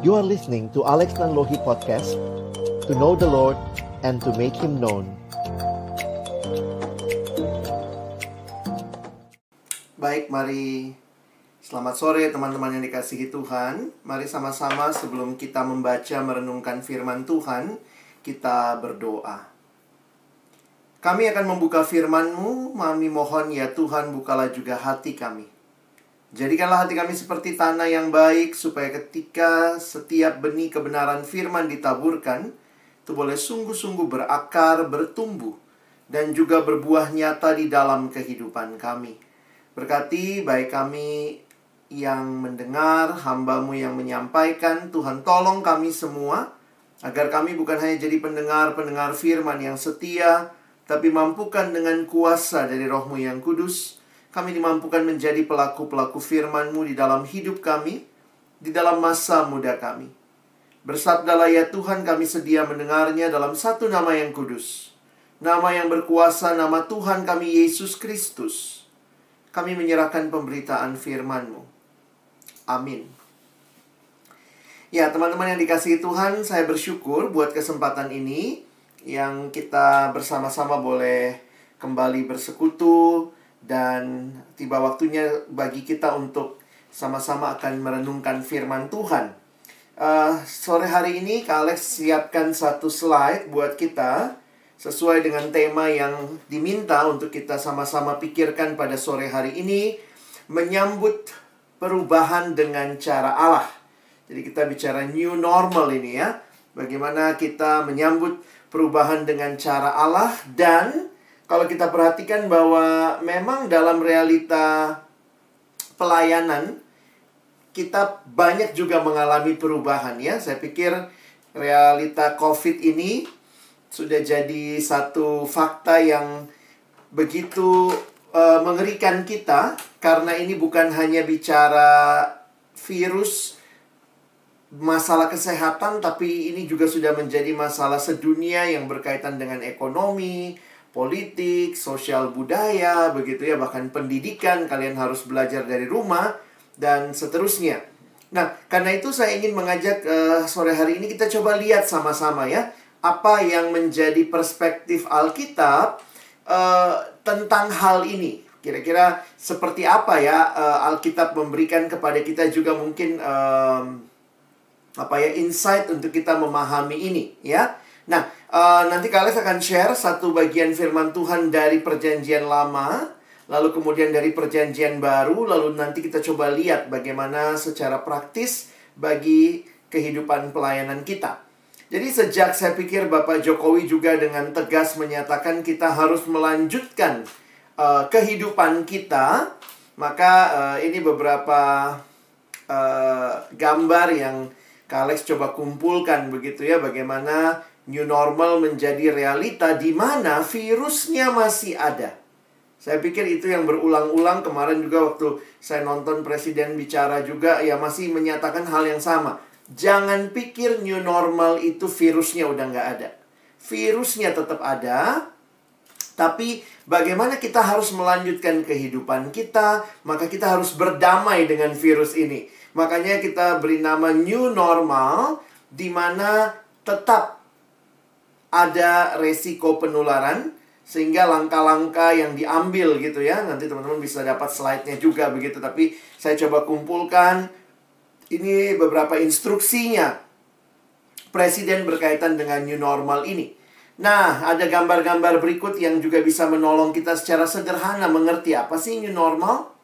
You are listening to Alex Nanlohi Podcast, to know the Lord and to make Him known. Baik, mari selamat sore teman-teman yang dikasihi Tuhan. Mari sama-sama sebelum kita membaca merenungkan firman Tuhan, kita berdoa. Kami akan membuka firman-Mu, kami mohon ya Tuhan bukalah juga hati kami. Jadikanlah hati kami seperti tanah yang baik, supaya ketika setiap benih kebenaran firman ditaburkan, itu boleh sungguh-sungguh berakar, bertumbuh, dan juga berbuah nyata di dalam kehidupan kami. Berkati baik kami yang mendengar, hamba-Mu yang menyampaikan. Tuhan tolong kami semua, agar kami bukan hanya jadi pendengar-pendengar firman yang setia, tapi mampukan dengan kuasa dari Roh-Mu yang kudus, kami dimampukan menjadi pelaku-pelaku firman-Mu di dalam hidup kami, di dalam masa muda kami. Bersabdalah ya Tuhan, kami sedia mendengarnya dalam satu nama yang kudus, nama yang berkuasa, nama Tuhan kami Yesus Kristus. Kami menyerahkan pemberitaan firman-Mu. Amin. Ya teman-teman yang dikasihi Tuhan, saya bersyukur buat kesempatan ini, yang kita bersama-sama boleh kembali bersekutu, dan tiba waktunya bagi kita untuk sama-sama akan merenungkan firman Tuhan. Sore hari ini Kak Alex siapkan satu slide buat kita, sesuai dengan tema yang diminta untuk kita sama-sama pikirkan pada sore hari ini, menyambut perubahan dengan cara Allah. Jadi kita bicara new normal ini ya, bagaimana kita menyambut perubahan dengan cara Allah. Dan kalau kita perhatikan bahwa memang dalam realita pelayanan, kita banyak juga mengalami perubahan ya. Saya pikir realita COVID ini sudah jadi satu fakta yang begitu mengerikan kita. Karena ini bukan hanya bicara virus, masalah kesehatan, tapi ini juga sudah menjadi masalah sedunia yang berkaitan dengan ekonomi, politik, sosial budaya, begitu ya, bahkan pendidikan, kalian harus belajar dari rumah, dan seterusnya. Nah, karena itu saya ingin mengajak sore hari ini kita coba lihat sama-sama ya, apa yang menjadi perspektif Alkitab tentang hal ini. Kira-kira seperti apa ya Alkitab memberikan kepada kita juga mungkin insight untuk kita memahami ini ya. Nah, nanti kalian akan share satu bagian firman Tuhan dari Perjanjian Lama, lalu kemudian dari Perjanjian Baru, lalu nanti kita coba lihat bagaimana secara praktis bagi kehidupan pelayanan kita. Jadi sejak saya pikir Bapak Jokowi juga dengan tegas menyatakan kita harus melanjutkan kehidupan kita, maka ini beberapa gambar yang Kak Alex coba kumpulkan begitu ya, bagaimana new normal menjadi realita di mana virusnya masih ada. Saya pikir itu yang berulang-ulang. Kemarin juga waktu saya nonton Presiden bicara juga, ya masih menyatakan hal yang sama. Jangan pikir new normal itu virusnya udah nggak ada. Virusnya tetap ada, tapi bagaimana kita harus melanjutkan kehidupan kita, maka kita harus berdamai dengan virus ini. Makanya kita beri nama new normal, di mana tetap ada resiko penularan, sehingga langkah-langkah yang diambil gitu ya. Nanti teman-teman bisa dapat slide-nya juga begitu. Tapi saya coba kumpulkan, ini beberapa instruksinya Presiden berkaitan dengan new normal ini. Nah, ada gambar-gambar berikut yang juga bisa menolong kita secara sederhana mengerti apa sih new normal.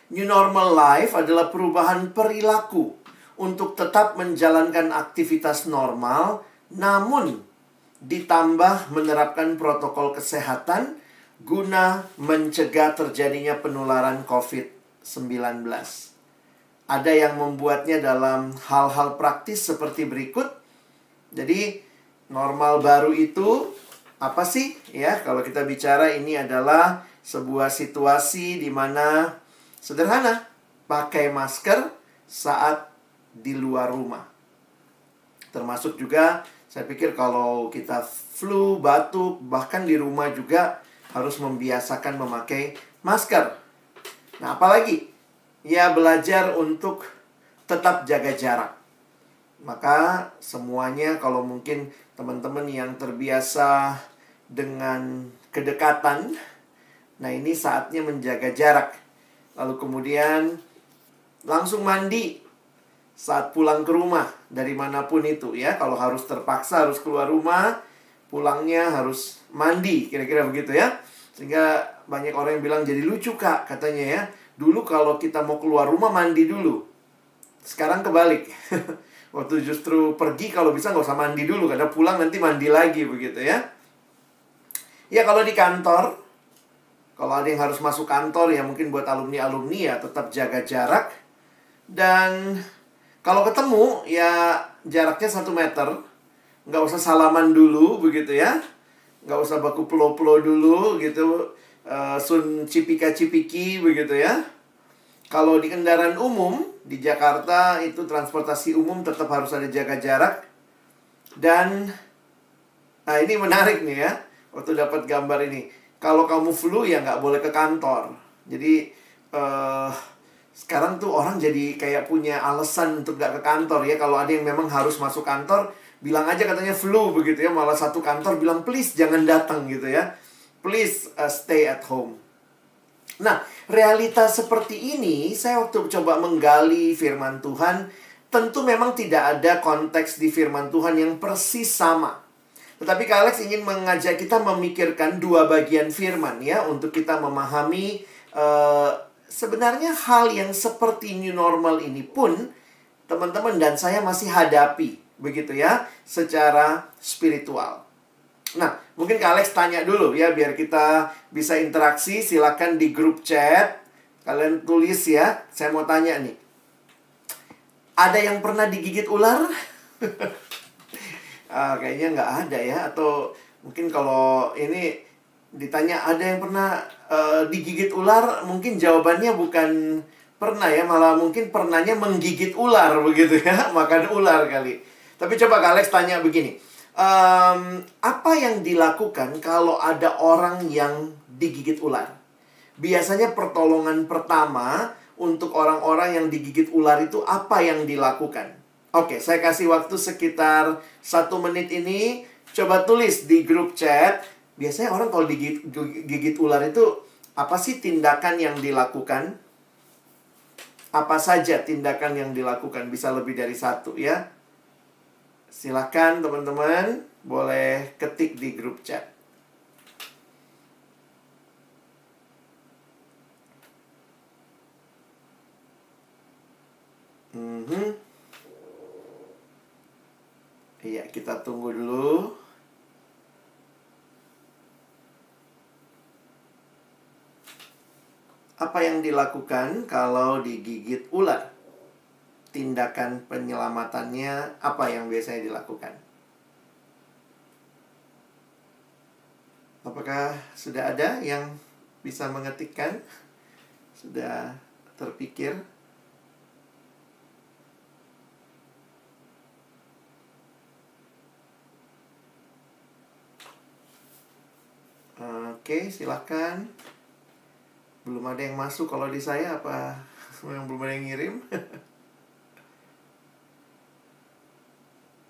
New normal life adalah perubahan perilaku untuk tetap menjalankan aktivitas normal, namun ditambah menerapkan protokol kesehatan guna mencegah terjadinya penularan COVID-19. Ada yang membuatnya dalam hal-hal praktis seperti berikut. Jadi, normal baru itu apa sih? Ya, kalau kita bicara ini adalah sebuah situasi di mana sederhana, pakai masker saat di luar rumah. Termasuk juga saya pikir kalau kita flu, batuk, bahkan di rumah juga harus membiasakan memakai masker. Nah, apalagi? Ya, belajar untuk tetap jaga jarak. Maka semuanya, kalau mungkin teman-teman yang terbiasa dengan kedekatan, nah ini saatnya menjaga jarak. Lalu kemudian langsung mandi saat pulang ke rumah, dari manapun itu ya. Kalau harus terpaksa harus keluar rumah, pulangnya harus mandi, kira-kira begitu ya. Sehingga banyak orang yang bilang, jadi lucu kak, katanya ya, dulu kalau kita mau keluar rumah mandi dulu, sekarang kebalik. Waktu justru pergi kalau bisa nggak usah mandi dulu, karena pulang nanti mandi lagi, begitu ya. Ya kalau di kantor, kalau ada yang harus masuk kantor ya, mungkin buat alumni-alumni ya tetap jaga jarak. Dan kalau ketemu ya jaraknya 1 meter. Nggak usah salaman dulu, begitu ya. Nggak usah baku pelo-pelo dulu gitu. Sun cipika-cipiki, begitu ya. Kalau di kendaraan umum di Jakarta itu transportasi umum tetap harus ada jaga jarak. Dan nah ini menarik nih ya, waktu dapat gambar ini. Kalau kamu flu ya nggak boleh ke kantor. Jadi sekarang tuh orang jadi kayak punya alasan untuk nggak ke kantor ya. Kalau ada yang memang harus masuk kantor, bilang aja katanya flu, begitu ya. Malah satu kantor bilang please jangan datang gitu ya. Please stay at home. Nah, realita seperti ini, saya waktu coba menggali firman Tuhan, tentu memang tidak ada konteks di firman Tuhan yang persis sama. Tetapi Kak Alex ingin mengajak kita memikirkan dua bagian firman ya, untuk kita memahami sebenarnya hal yang seperti new normal ini pun teman-teman dan saya masih hadapi, begitu ya, secara spiritual. Nah, mungkin Kak Alex tanya dulu ya, biar kita bisa interaksi. Silakan di grup chat, kalian tulis ya. Saya mau tanya nih, ada yang pernah digigit ular? Kayaknya nggak ada ya. Atau mungkin kalau ini ditanya ada yang pernah digigit ular, mungkin jawabannya bukan pernah ya, malah mungkin pernahnya menggigit ular, begitu ya. Makan ular kali. Tapi coba Kak Alex tanya begini, apa yang dilakukan kalau ada orang yang digigit ular? Biasanya pertolongan pertama untuk orang-orang yang digigit ular itu apa yang dilakukan? Oke, saya kasih waktu sekitar 1 menit ini. Coba tulis di grup chat. Biasanya orang kalau digigit ular itu apa sih tindakan yang dilakukan? Apa saja tindakan yang dilakukan? Bisa lebih dari satu ya. Silakan teman-teman, boleh ketik di grup chat. Iya, kita tunggu dulu. Apa yang dilakukan kalau digigit ular? Tindakan penyelamatannya apa yang biasanya dilakukan? Apakah sudah ada yang bisa mengetikkan? Sudah terpikir? Oke, silakan. Belum ada yang masuk kalau di saya, apa yang belum ada yang ngirim?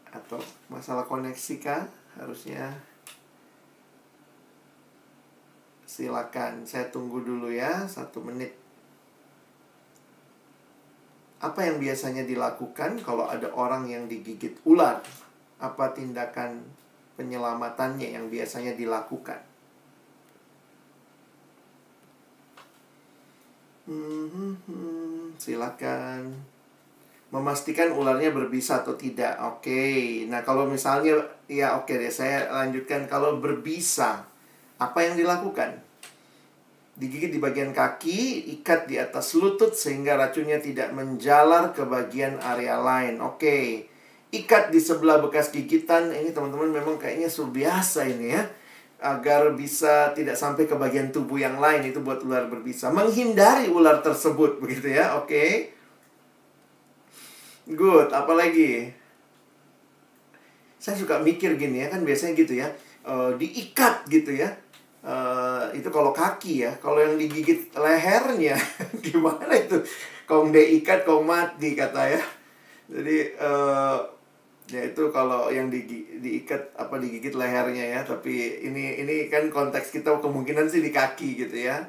Atau masalah koneksi kah? Harusnya. Silakan, saya tunggu dulu ya 1 menit. Apa yang biasanya dilakukan kalau ada orang yang digigit ular? Apa tindakan penyelamatannya yang biasanya dilakukan? Silakan. Memastikan ularnya berbisa atau tidak. Oke. Nah, kalau misalnya ya oke deh, saya lanjutkan. Kalau berbisa, apa yang dilakukan? Digigit di bagian kaki, ikat di atas lutut sehingga racunnya tidak menjalar ke bagian area lain. Oke. Ikat di sebelah bekas gigitan. Ini teman-teman memang kayaknya sudah biasa ini ya, agar bisa tidak sampai ke bagian tubuh yang lain. Itu buat ular berbisa. Menghindari ular tersebut, begitu ya. Oke. Good, apalagi? Saya suka mikir gini ya, kan biasanya gitu ya, diikat gitu ya. Itu kalau kaki ya. Kalau yang digigit lehernya gimana itu? Kalau diikat kau mati kata ya. Jadi Ya itu kalau yang diikat apa digigit lehernya ya, tapi ini kan konteks kita kemungkinan sih di kaki gitu ya.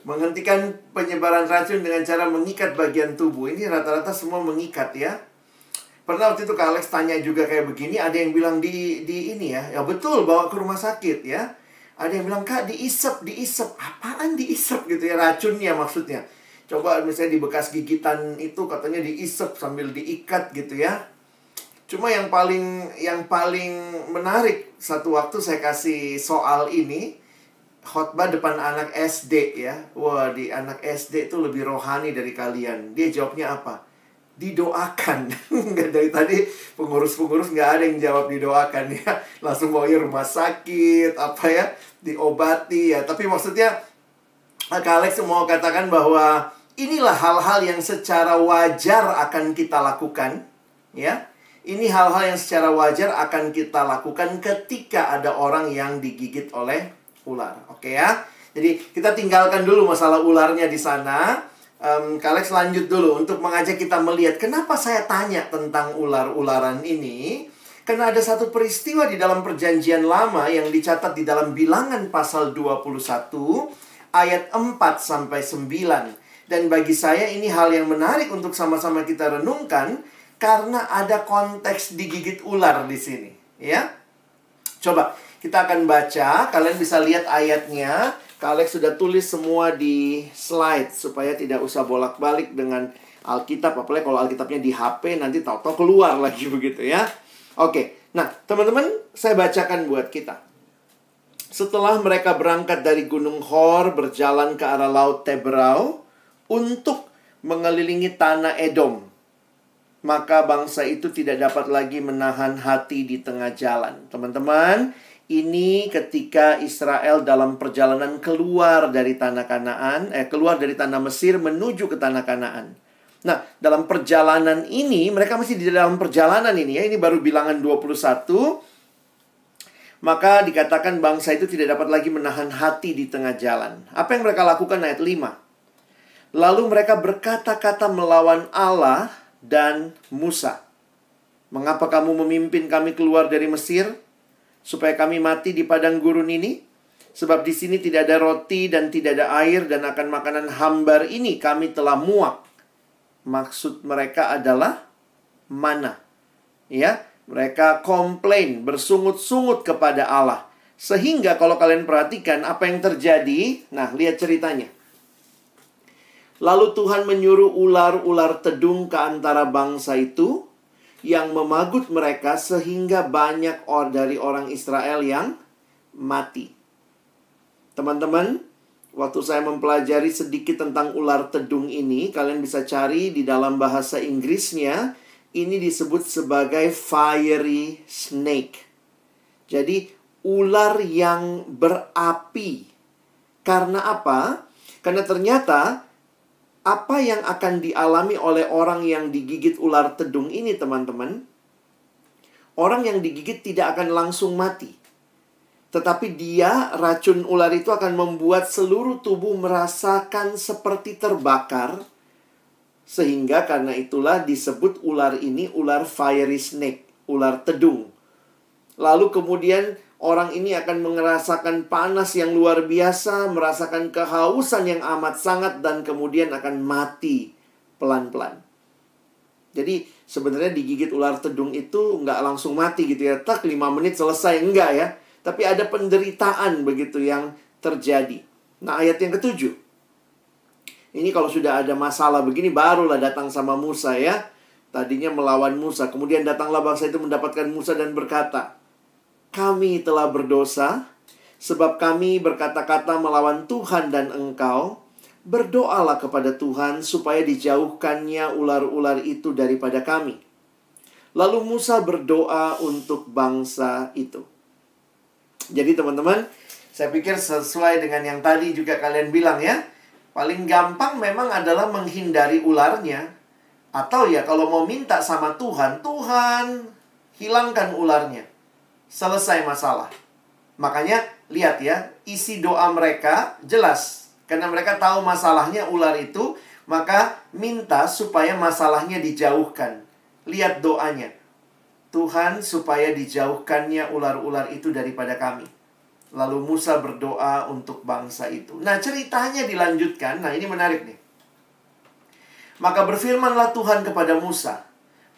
Menghentikan penyebaran racun dengan cara mengikat bagian tubuh. Ini rata-rata semua mengikat ya. Pernah waktu itu Kak Alex tanya juga kayak begini, ada yang bilang di ini ya. Ya betul, bawa ke rumah sakit ya. Ada yang bilang, Kak diisep. Apaan diisep gitu ya, racunnya maksudnya. Coba misalnya di bekas gigitan itu katanya diisep sambil diikat gitu ya. Cuma yang paling menarik, satu waktu saya kasih soal ini, khotbah depan anak SD ya. Wah, di anak SD itu lebih rohani dari kalian. Dia jawabnya apa? Didoakan. Dari tadi pengurus-pengurus nggak ada yang jawab didoakan ya. Langsung maunya rumah sakit, apa ya, diobati ya. Tapi maksudnya Kak Alex mau katakan bahwa inilah hal-hal yang secara wajar akan kita lakukan ya. Ini hal-hal yang secara wajar akan kita lakukan ketika ada orang yang digigit oleh ular. Oke ya. Jadi kita tinggalkan dulu masalah ularnya di sana. Kak Alex lanjut dulu untuk mengajak kita melihat kenapa saya tanya tentang ular-ularan ini. Karena ada satu peristiwa di dalam perjanjian lama yang dicatat di dalam Bilangan pasal 21 ayat 4-9. Dan bagi saya ini hal yang menarik untuk sama-sama kita renungkan karena ada konteks digigit ular di sini, ya. Coba kita akan baca, kalian bisa lihat ayatnya. Kak Alex sudah tulis semua di slide supaya tidak usah bolak-balik dengan Alkitab, apalagi kalau Alkitabnya di HP nanti tahu-tahu keluar lagi begitu ya. Oke. Nah, teman-teman, saya bacakan buat kita. Setelah mereka berangkat dari Gunung Hor berjalan ke arah Laut Teberau untuk mengelilingi tanah Edom, maka bangsa itu tidak dapat lagi menahan hati di tengah jalan. Teman-teman, ini ketika Israel dalam perjalanan keluar dari tanah Kanaan, keluar dari tanah Mesir menuju ke tanah Kanaan. Nah, dalam perjalanan ini, mereka masih di dalam perjalanan ini ya, ini baru Bilangan 21. Maka dikatakan bangsa itu tidak dapat lagi menahan hati di tengah jalan. Apa yang mereka lakukan ayat 5? Lalu mereka berkata-kata melawan Allah dan Musa. Mengapa kamu memimpin kami keluar dari Mesir? Supaya kami mati di padang gurun ini? Sebab di sini tidak ada roti dan tidak ada air, dan akan makanan hambar ini kami telah muak. Maksud mereka adalah mana. Ya, mereka komplain, bersungut-sungut kepada Allah. Sehingga kalau kalian perhatikan apa yang terjadi, nah lihat ceritanya. Lalu Tuhan menyuruh ular-ular tedung ke antara bangsa itu yang memagut mereka sehingga banyak dari orang Israel yang mati. Teman-teman, waktu saya mempelajari sedikit tentang ular tedung ini, kalian bisa cari di dalam bahasa Inggrisnya, ini disebut sebagai fiery snake. Jadi, ular yang berapi. Karena apa? Karena ternyata apa yang akan dialami oleh orang yang digigit ular tedung ini, teman-teman? Orang yang digigit tidak akan langsung mati. Tetapi racun ular itu akan membuat seluruh tubuh merasakan seperti terbakar. Sehingga karena itulah disebut ular ini ular fiery snake, ular tedung. Lalu kemudian orang ini akan merasakan panas yang luar biasa, merasakan kehausan yang amat sangat, dan kemudian akan mati pelan-pelan. Jadi sebenarnya digigit ular tedung itu nggak langsung mati gitu ya. Tak 5 menit selesai, enggak ya. Tapi ada penderitaan begitu yang terjadi. Nah, ayat yang ke-7. Ini kalau sudah ada masalah begini barulah datang sama Musa ya. Tadinya melawan Musa, kemudian datanglah bangsa itu mendapatkan Musa dan berkata, kami telah berdosa, sebab kami berkata-kata melawan Tuhan dan engkau. Berdoalah kepada Tuhan supaya dijauhkannya ular-ular itu daripada kami. Lalu Musa berdoa untuk bangsa itu. Jadi teman-teman, saya pikir sesuai dengan yang tadi juga kalian bilang ya. Paling gampang memang adalah menghindari ularnya. Atau ya kalau mau minta sama Tuhan, Tuhan hilangkan ularnya. Selesai masalah. Makanya lihat ya, isi doa mereka jelas. Karena mereka tahu masalahnya ular itu, maka minta supaya masalahnya dijauhkan. Lihat doanya. Tuhan supaya dijauhkannya ular-ular itu daripada kami. Lalu Musa berdoa untuk bangsa itu. Nah, ceritanya dilanjutkan. Nah, ini menarik nih. Maka berfirmanlah Tuhan kepada Musa,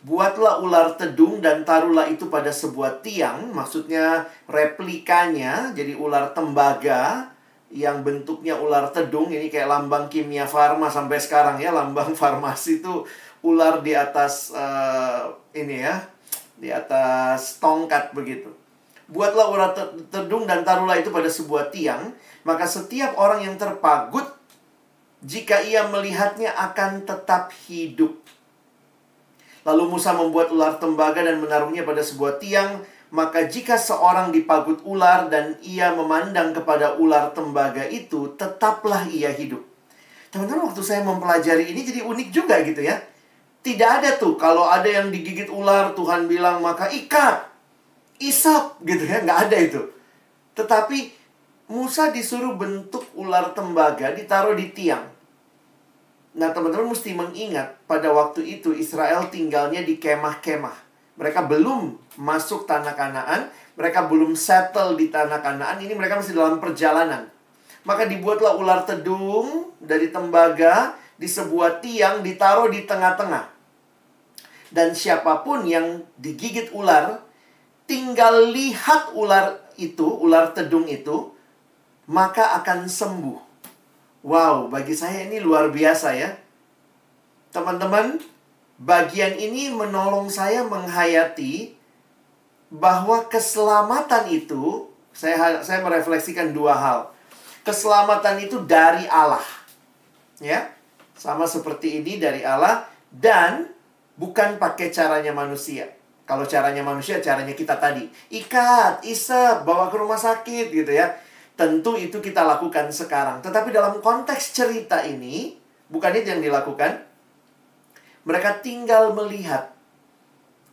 buatlah ular tedung dan taruhlah itu pada sebuah tiang. Maksudnya replikanya, jadi ular tembaga yang bentuknya ular tedung. Ini kayak lambang kimia farma sampai sekarang ya. Lambang farmasi itu ular di atas di atas tongkat begitu. Buatlah ular tedung dan taruhlah itu pada sebuah tiang. Maka setiap orang yang terpagut, jika ia melihatnya akan tetap hidup. Lalu Musa membuat ular tembaga dan menaruhnya pada sebuah tiang. Maka jika seorang dipagut ular dan ia memandang kepada ular tembaga itu, tetaplah ia hidup. Teman-teman, waktu saya mempelajari ini jadi unik juga gitu ya. Tidak ada tuh, kalau ada yang digigit ular, Tuhan bilang, maka ikat, isap, gitu ya. Nggak ada itu. Tetapi Musa disuruh bentuk ular tembaga, ditaruh di tiang. Nah, teman-teman mesti mengingat, pada waktu itu Israel tinggalnya di kemah-kemah. Mereka belum masuk tanah Kanaan, mereka belum settle di tanah Kanaan, ini mereka masih dalam perjalanan. Maka dibuatlah ular tedung dari tembaga di sebuah tiang, ditaruh di tengah-tengah. Dan siapapun yang digigit ular, tinggal lihat ular itu, ular tedung itu, maka akan sembuh. Wow, bagi saya ini luar biasa ya. Teman-teman, bagian ini menolong saya menghayati bahwa keselamatan itu, saya merefleksikan dua hal. Keselamatan itu dari Allah. Ya, sama seperti ini dari Allah dan bukan pakai caranya manusia. Kalau caranya manusia, caranya kita tadi. Ikat, isap, bawa ke rumah sakit gitu ya. Tentu itu kita lakukan sekarang. Tetapi dalam konteks cerita ini, bukan itu yang dilakukan. Mereka tinggal melihat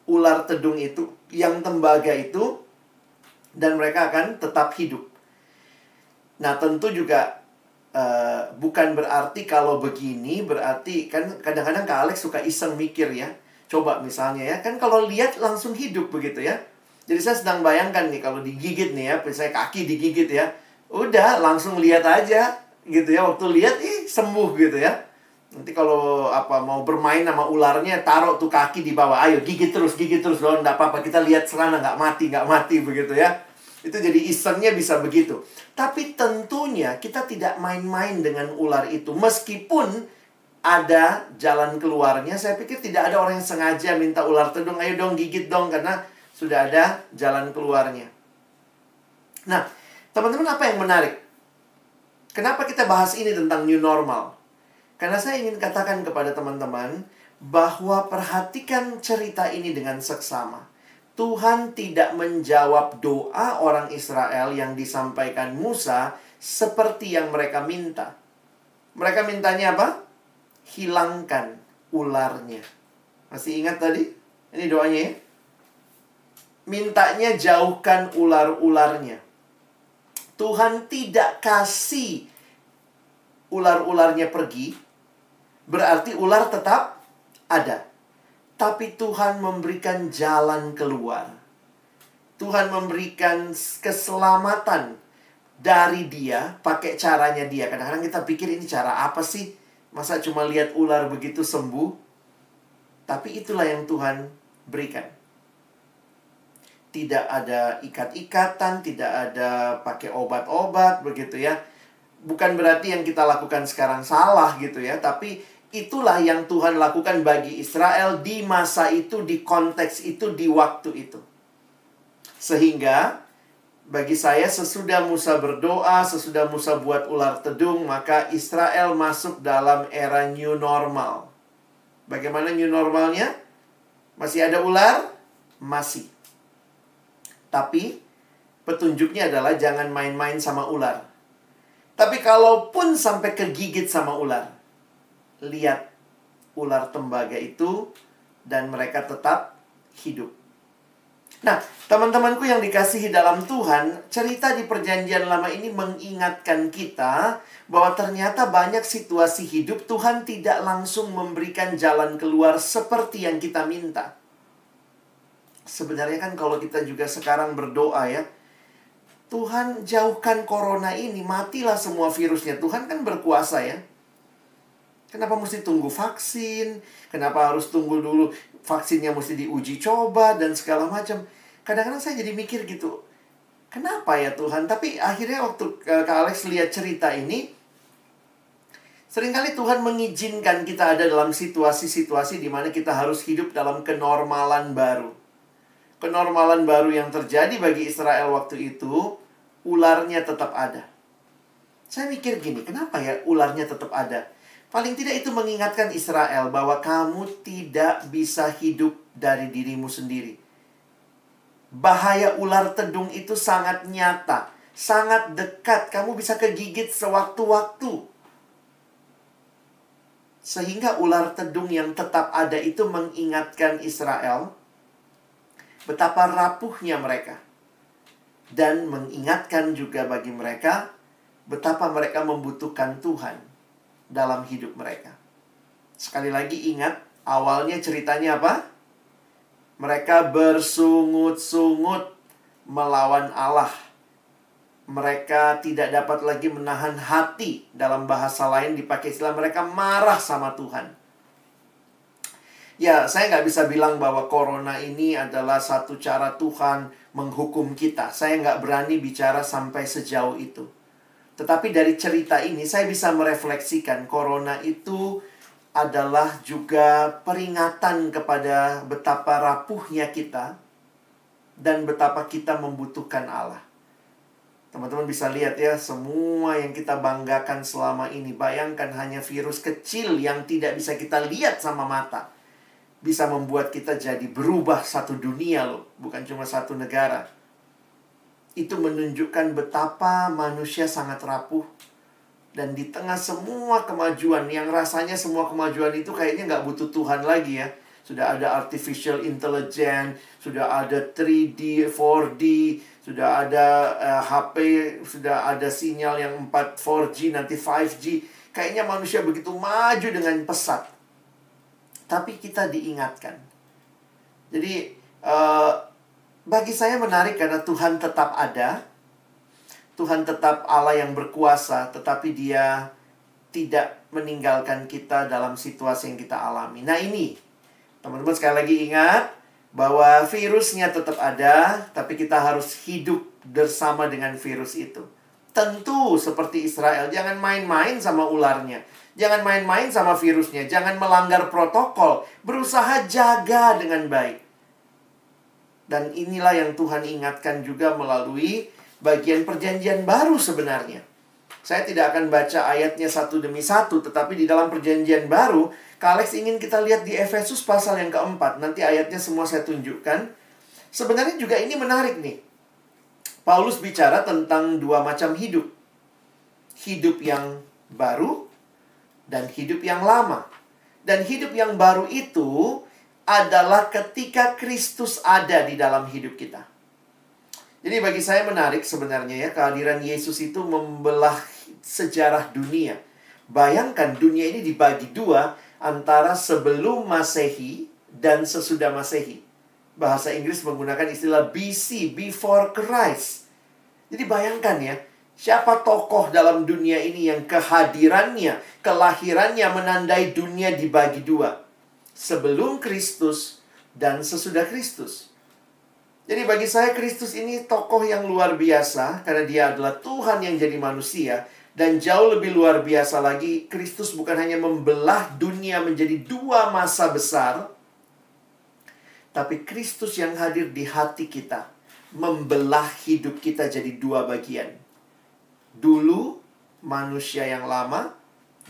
ular tedung itu, yang tembaga itu, dan mereka akan tetap hidup. Nah, tentu juga bukan berarti kalau begini, berarti kan kadang-kadang Kak Alex suka iseng mikir ya. Coba misalnya ya, kan kalau lihat langsung hidup begitu ya. Jadi saya sedang bayangkan nih, kalau digigit nih ya, misalnya kaki digigit ya. Udah, langsung lihat aja gitu ya. Waktu lihat, sembuh gitu ya. Nanti kalau mau bermain sama ularnya, taruh tuh kaki di bawah. Ayo, gigit terus loh, enggak apa-apa. Kita lihat serana, nggak mati begitu ya. Itu jadi isengnya bisa begitu. Tapi tentunya kita tidak main-main dengan ular itu. Meskipun ada jalan keluarnya, saya pikir tidak ada orang yang sengaja minta ular tedung, ayo dong gigit dong, karena sudah ada jalan keluarnya. Nah, teman-teman, apa yang menarik? Kenapa kita bahas ini tentang new normal? Karena saya ingin katakan kepada teman-teman bahwa perhatikan cerita ini dengan seksama. Tuhan tidak menjawab doa orang Israel yang disampaikan Musa seperti yang mereka minta. Mereka mintanya apa? Hilangkan ularnya. Masih ingat tadi? Ini doanya ya. Mintanya jauhkan ular-ularnya. Tuhan tidak kasih ular-ularnya pergi, berarti ular tetap ada. Tapi Tuhan memberikan jalan keluar. Tuhan memberikan keselamatan dari dia, pakai caranya dia. Kadang-kadang kita pikir ini cara apa sih? Masa cuma lihat ular begitu sembuh? Tapi itulah yang Tuhan berikan. Tidak ada ikat-ikatan, tidak ada pakai obat-obat begitu ya. Bukan berarti yang kita lakukan sekarang salah gitu ya, tapi itulah yang Tuhan lakukan bagi Israel di masa itu, di konteks itu, di waktu itu. Sehingga bagi saya, sesudah Musa berdoa, sesudah Musa buat ular tedung, maka Israel masuk dalam era new normal. Bagaimana new normalnya? Masih ada ular? Masih. Tapi petunjuknya adalah jangan main-main sama ular. Tapi kalaupun sampai kegigit sama ular, lihat ular tembaga itu dan mereka tetap hidup. Nah, teman-temanku yang dikasihi dalam Tuhan, cerita di Perjanjian Lama ini mengingatkan kita bahwa ternyata banyak situasi hidup Tuhan tidak langsung memberikan jalan keluar seperti yang kita minta. Sebenarnya kan kalau kita juga sekarang berdoa ya, Tuhan jauhkan corona ini, matilah semua virusnya. Tuhan kan berkuasa ya. Kenapa mesti tunggu vaksin? Kenapa harus tunggu dulu vaksinnya mesti diuji coba dan segala macam? Kadang-kadang saya jadi mikir gitu, kenapa ya Tuhan? Tapi akhirnya waktu Kak Alex lihat cerita ini, seringkali Tuhan mengizinkan kita ada dalam situasi-situasi di mana kita harus hidup dalam kenormalan baru. Kenormalan baru yang terjadi bagi Israel waktu itu, ularnya tetap ada. Saya mikir gini, kenapa ya ularnya tetap ada? Paling tidak itu mengingatkan Israel bahwa kamu tidak bisa hidup dari dirimu sendiri. Bahaya ular tedung itu sangat nyata, sangat dekat. Kamu bisa kegigit sewaktu-waktu. Sehingga ular tedung yang tetap ada itu mengingatkan Israel betapa rapuhnya mereka. Dan mengingatkan juga bagi mereka betapa mereka membutuhkan Tuhan dalam hidup mereka. Sekali lagi ingat, awalnya ceritanya apa? Mereka bersungut-sungut melawan Allah. Mereka tidak dapat lagi menahan hati. Dalam bahasa lain dipakai istilah mereka marah sama Tuhan. Ya, saya nggak bisa bilang bahwa corona ini adalah satu cara Tuhan menghukum kita. Saya nggak berani bicara sampai sejauh itu. Tetapi dari cerita ini saya bisa merefleksikan corona itu adalah juga peringatan kepada betapa rapuhnya kita dan betapa kita membutuhkan Allah. Teman-teman bisa lihat ya, semua yang kita banggakan selama ini, bayangkan hanya virus kecil yang tidak bisa kita lihat sama mata, bisa membuat kita jadi berubah satu dunia loh, bukan cuma satu negara. Itu menunjukkan betapa manusia sangat rapuh. Dan di tengah semua kemajuan, yang rasanya semua kemajuan itu kayaknya nggak butuh Tuhan lagi ya. Sudah ada artificial intelligence, sudah ada 3D, 4D, sudah ada HP, sudah ada sinyal yang 4G, nanti 5G. Kayaknya manusia begitu maju dengan pesat. Tapi kita diingatkan. Jadi, bagi saya menarik karena Tuhan tetap ada. Tuhan tetap Allah yang berkuasa, tetapi Dia tidak meninggalkan kita dalam situasi yang kita alami. Nah ini, teman-teman sekali lagi ingat bahwa virusnya tetap ada, tapi kita harus hidup bersama dengan virus itu. Tentu seperti Israel, jangan main-main sama ularnya. Jangan main-main sama virusnya. Jangan melanggar protokol. Berusaha jaga dengan baik. Dan inilah yang Tuhan ingatkan juga melalui bagian perjanjian baru sebenarnya. Saya tidak akan baca ayatnya satu demi satu, tetapi di dalam perjanjian baru, Kak Alex ingin kita lihat di Efesus pasal yang keempat. Nanti ayatnya semua saya tunjukkan. Sebenarnya juga ini menarik nih. Paulus bicara tentang dua macam hidup. Hidup yang baru dan hidup yang lama. Dan hidup yang baru itu adalah ketika Kristus ada di dalam hidup kita. Jadi bagi saya menarik sebenarnya ya, kehadiran Yesus itu membelah sejarah dunia. Bayangkan dunia ini dibagi dua antara sebelum Masehi dan sesudah Masehi. Bahasa Inggris menggunakan istilah BC, before Christ. Jadi bayangkan ya, siapa tokoh dalam dunia ini yang kehadirannya, kelahirannya menandai dunia dibagi dua. Sebelum Kristus dan sesudah Kristus. Jadi bagi saya Kristus ini tokoh yang luar biasa karena Dia adalah Tuhan yang jadi manusia. Dan jauh lebih luar biasa lagi, Kristus bukan hanya membelah dunia menjadi dua masa besar, tapi Kristus yang hadir di hati kita membelah hidup kita jadi dua bagian. Dulu manusia yang lama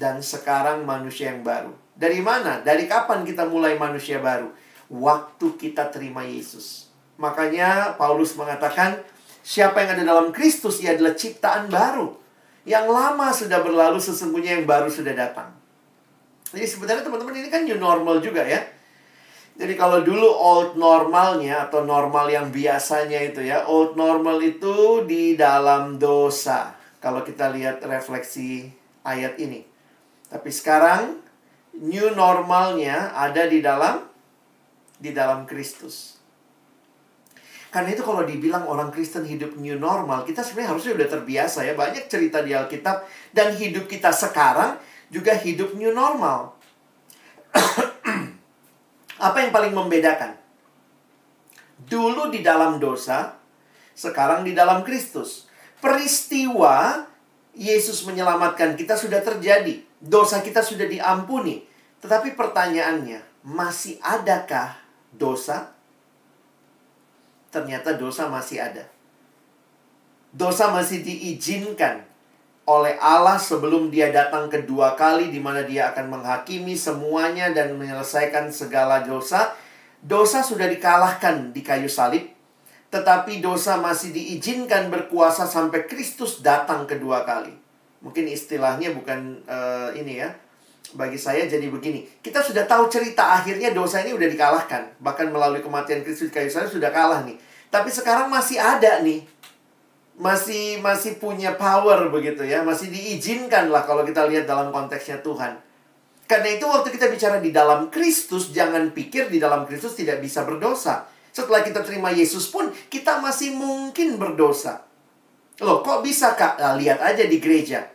dan sekarang manusia yang baru. Dari mana? Dari kapan kita mulai manusia baru? Waktu kita terima Yesus. Makanya Paulus mengatakan, siapa yang ada dalam Kristus, ia adalah ciptaan baru. Yang lama sudah berlalu, sesungguhnya yang baru sudah datang. Jadi sebenarnya teman-teman ini kan new normal juga ya. Jadi kalau dulu old normalnya atau normal yang biasanya itu ya, old normal itu di dalam dosa. Kalau kita lihat refleksi ayat ini. Tapi sekarang new normalnya ada di dalam Kristus. Karena itu kalau dibilang orang Kristen hidup new normal, kita sebenarnya harusnya udah terbiasa ya. Banyak cerita di Alkitab. Dan hidup kita sekarang juga hidup new normal. Apa yang paling membedakan? Dulu di dalam dosa, sekarang di dalam Kristus. Peristiwa Yesus menyelamatkan kita sudah terjadi. Dosa kita sudah diampuni. Tetapi pertanyaannya, masih adakah dosa? Ternyata dosa masih ada. Dosa masih diizinkan oleh Allah sebelum dia datang kedua kali, di mana dia akan menghakimi semuanya dan menyelesaikan segala dosa. Dosa sudah dikalahkan di kayu salib, tetapi dosa masih diizinkan berkuasa sampai Kristus datang kedua kali. Mungkin istilahnya bukan ini ya. Bagi saya jadi begini, kita sudah tahu cerita akhirnya dosa ini udah dikalahkan. Bahkan melalui kematian Kristus di kayu salib sudah kalah nih. Tapi sekarang masih ada nih. Masih punya power begitu ya. Masih diizinkan lah kalau kita lihat dalam konteksnya Tuhan. Karena itu waktu kita bicara di dalam Kristus, jangan pikir di dalam Kristus tidak bisa berdosa. Setelah kita terima Yesus pun, kita masih mungkin berdosa. Loh, kok bisa Kak? Nah, lihat aja di gereja.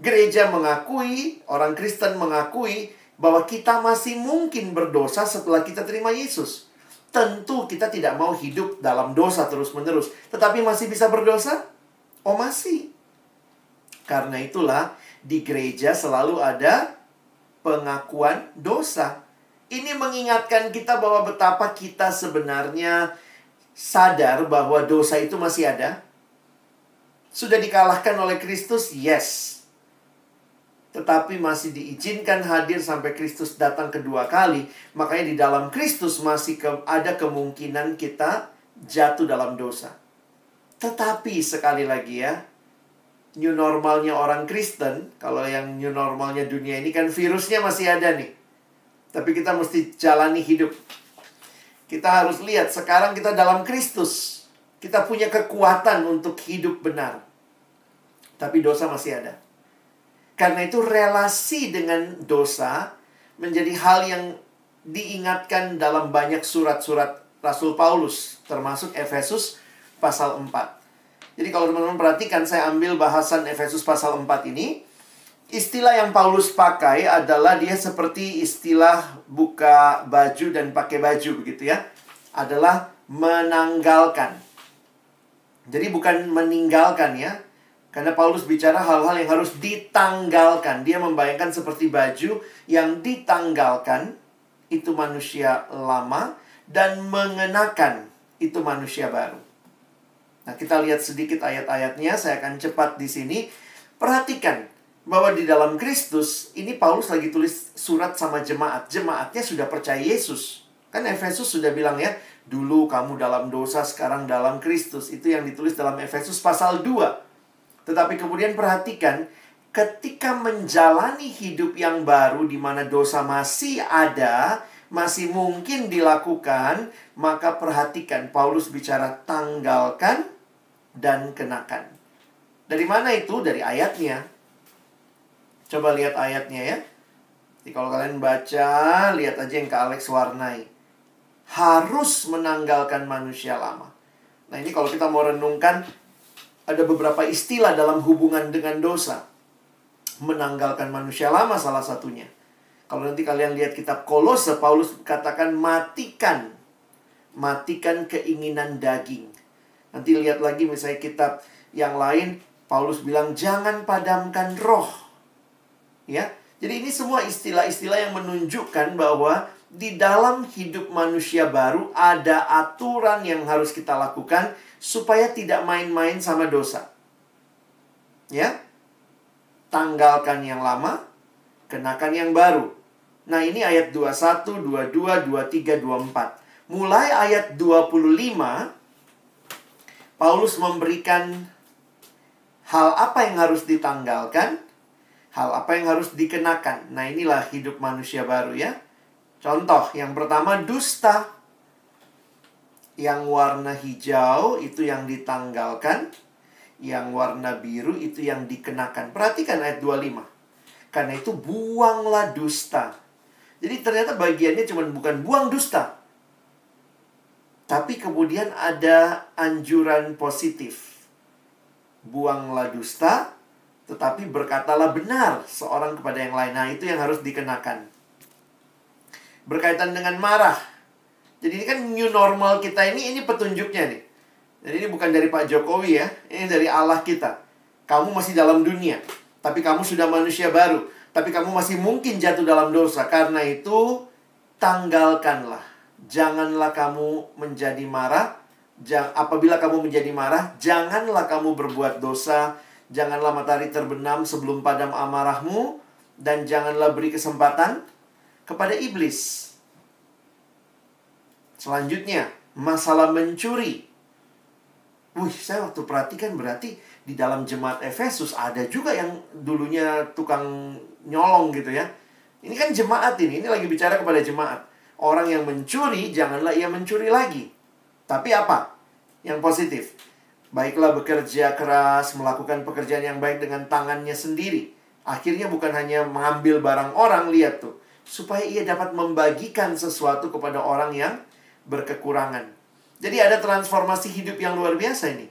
Gereja mengakui, orang Kristen mengakui bahwa kita masih mungkin berdosa setelah kita terima Yesus. Tentu kita tidak mau hidup dalam dosa terus-menerus. Tetapi masih bisa berdosa? Oh masih. Karena itulah di gereja selalu ada pengakuan dosa. Ini mengingatkan kita bahwa betapa kita sebenarnya sadar bahwa dosa itu masih ada. Sudah dikalahkan oleh Kristus? Yes. Tetapi masih diizinkan hadir sampai Kristus datang kedua kali. Makanya di dalam Kristus masih ada kemungkinan kita jatuh dalam dosa. Tetapi sekali lagi ya, new normalnya orang Kristen, kalau yang new normalnya dunia ini kan virusnya masih ada nih. Tapi kita mesti jalani hidup. Kita harus lihat sekarang kita dalam Kristus. Kita punya kekuatan untuk hidup benar. Tapi dosa masih ada. Karena itu relasi dengan dosa menjadi hal yang diingatkan dalam banyak surat-surat Rasul Paulus, termasuk Efesus pasal 4. Jadi kalau teman-teman perhatikan, saya ambil bahasan Efesus pasal 4 ini. Istilah yang Paulus pakai adalah dia seperti istilah buka baju dan pakai baju begitu ya. Adalah menanggalkan. Jadi bukan meninggalkan ya. Karena Paulus bicara hal-hal yang harus ditanggalkan. Dia membayangkan seperti baju yang ditanggalkan, itu manusia lama, dan mengenakan, itu manusia baru. Nah, kita lihat sedikit ayat-ayatnya. Saya akan cepat di sini. Perhatikan bahwa di dalam Kristus, ini Paulus lagi tulis surat sama jemaat. Jemaatnya sudah percaya Yesus. Kan Efesus sudah bilang ya, dulu kamu dalam dosa, sekarang dalam Kristus. Itu yang ditulis dalam Efesus pasal 2. Tetapi kemudian perhatikan, ketika menjalani hidup yang baru di mana dosa masih ada, masih mungkin dilakukan, maka perhatikan Paulus bicara tanggalkan dan kenakan. Dari mana itu? Dari ayatnya. Coba lihat ayatnya ya. Jadi kalau kalian baca, lihat aja yang Kak Alex warnai. Harus menanggalkan manusia lama. Nah ini kalau kita mau renungkan, ada beberapa istilah dalam hubungan dengan dosa. Menanggalkan manusia lama salah satunya. Kalau nanti kalian lihat kitab Kolose, Paulus katakan matikan. Matikan keinginan daging. Nanti lihat lagi misalnya kitab yang lain, Paulus bilang jangan padamkan roh. Ya. Jadi ini semua istilah-istilah yang menunjukkan bahwa di dalam hidup manusia baru ada aturan yang harus kita lakukan supaya tidak main-main sama dosa. Ya. Tanggalkan yang lama, kenakan yang baru. Nah, ini ayat 21, 22, 23, 24. Mulai ayat 25, Paulus memberikan hal apa yang harus ditanggalkan, hal apa yang harus dikenakan. Nah, inilah hidup manusia baru ya. Contoh, yang pertama dusta. Yang warna hijau itu yang ditanggalkan. Yang warna biru itu yang dikenakan. Perhatikan ayat 25. Karena itu buanglah dusta. Jadi ternyata bagiannya bukan buang dusta. Tapi kemudian ada anjuran positif. Buanglah dusta, tetapi berkatalah benar seorang kepada yang lain. Nah, itu yang harus dikenakan. Berkaitan dengan marah. Jadi ini kan new normal kita ini petunjuknya nih. Jadi ini bukan dari Pak Jokowi ya. Ini dari Allah kita. Kamu masih dalam dunia, tapi kamu sudah manusia baru. Tapi kamu masih mungkin jatuh dalam dosa. Karena itu, tanggalkanlah. Janganlah kamu menjadi marah. Apabila kamu menjadi marah, janganlah kamu berbuat dosa. Janganlah matahari terbenam sebelum padam amarahmu. Dan janganlah beri kesempatan kepada iblis. Selanjutnya, masalah mencuri. Saya waktu perhatikan berarti di dalam jemaat Efesus ada juga yang dulunya tukang nyolong gitu ya. Ini kan jemaat ini lagi bicara kepada jemaat. Orang yang mencuri, janganlah ia mencuri lagi. Tapi apa? Yang positif. Baiklah bekerja keras, melakukan pekerjaan yang baik dengan tangannya sendiri. Akhirnya bukan hanya mengambil barang orang, lihat tuh. Supaya ia dapat membagikan sesuatu kepada orang yang berkekurangan. Jadi ada transformasi hidup yang luar biasa ini.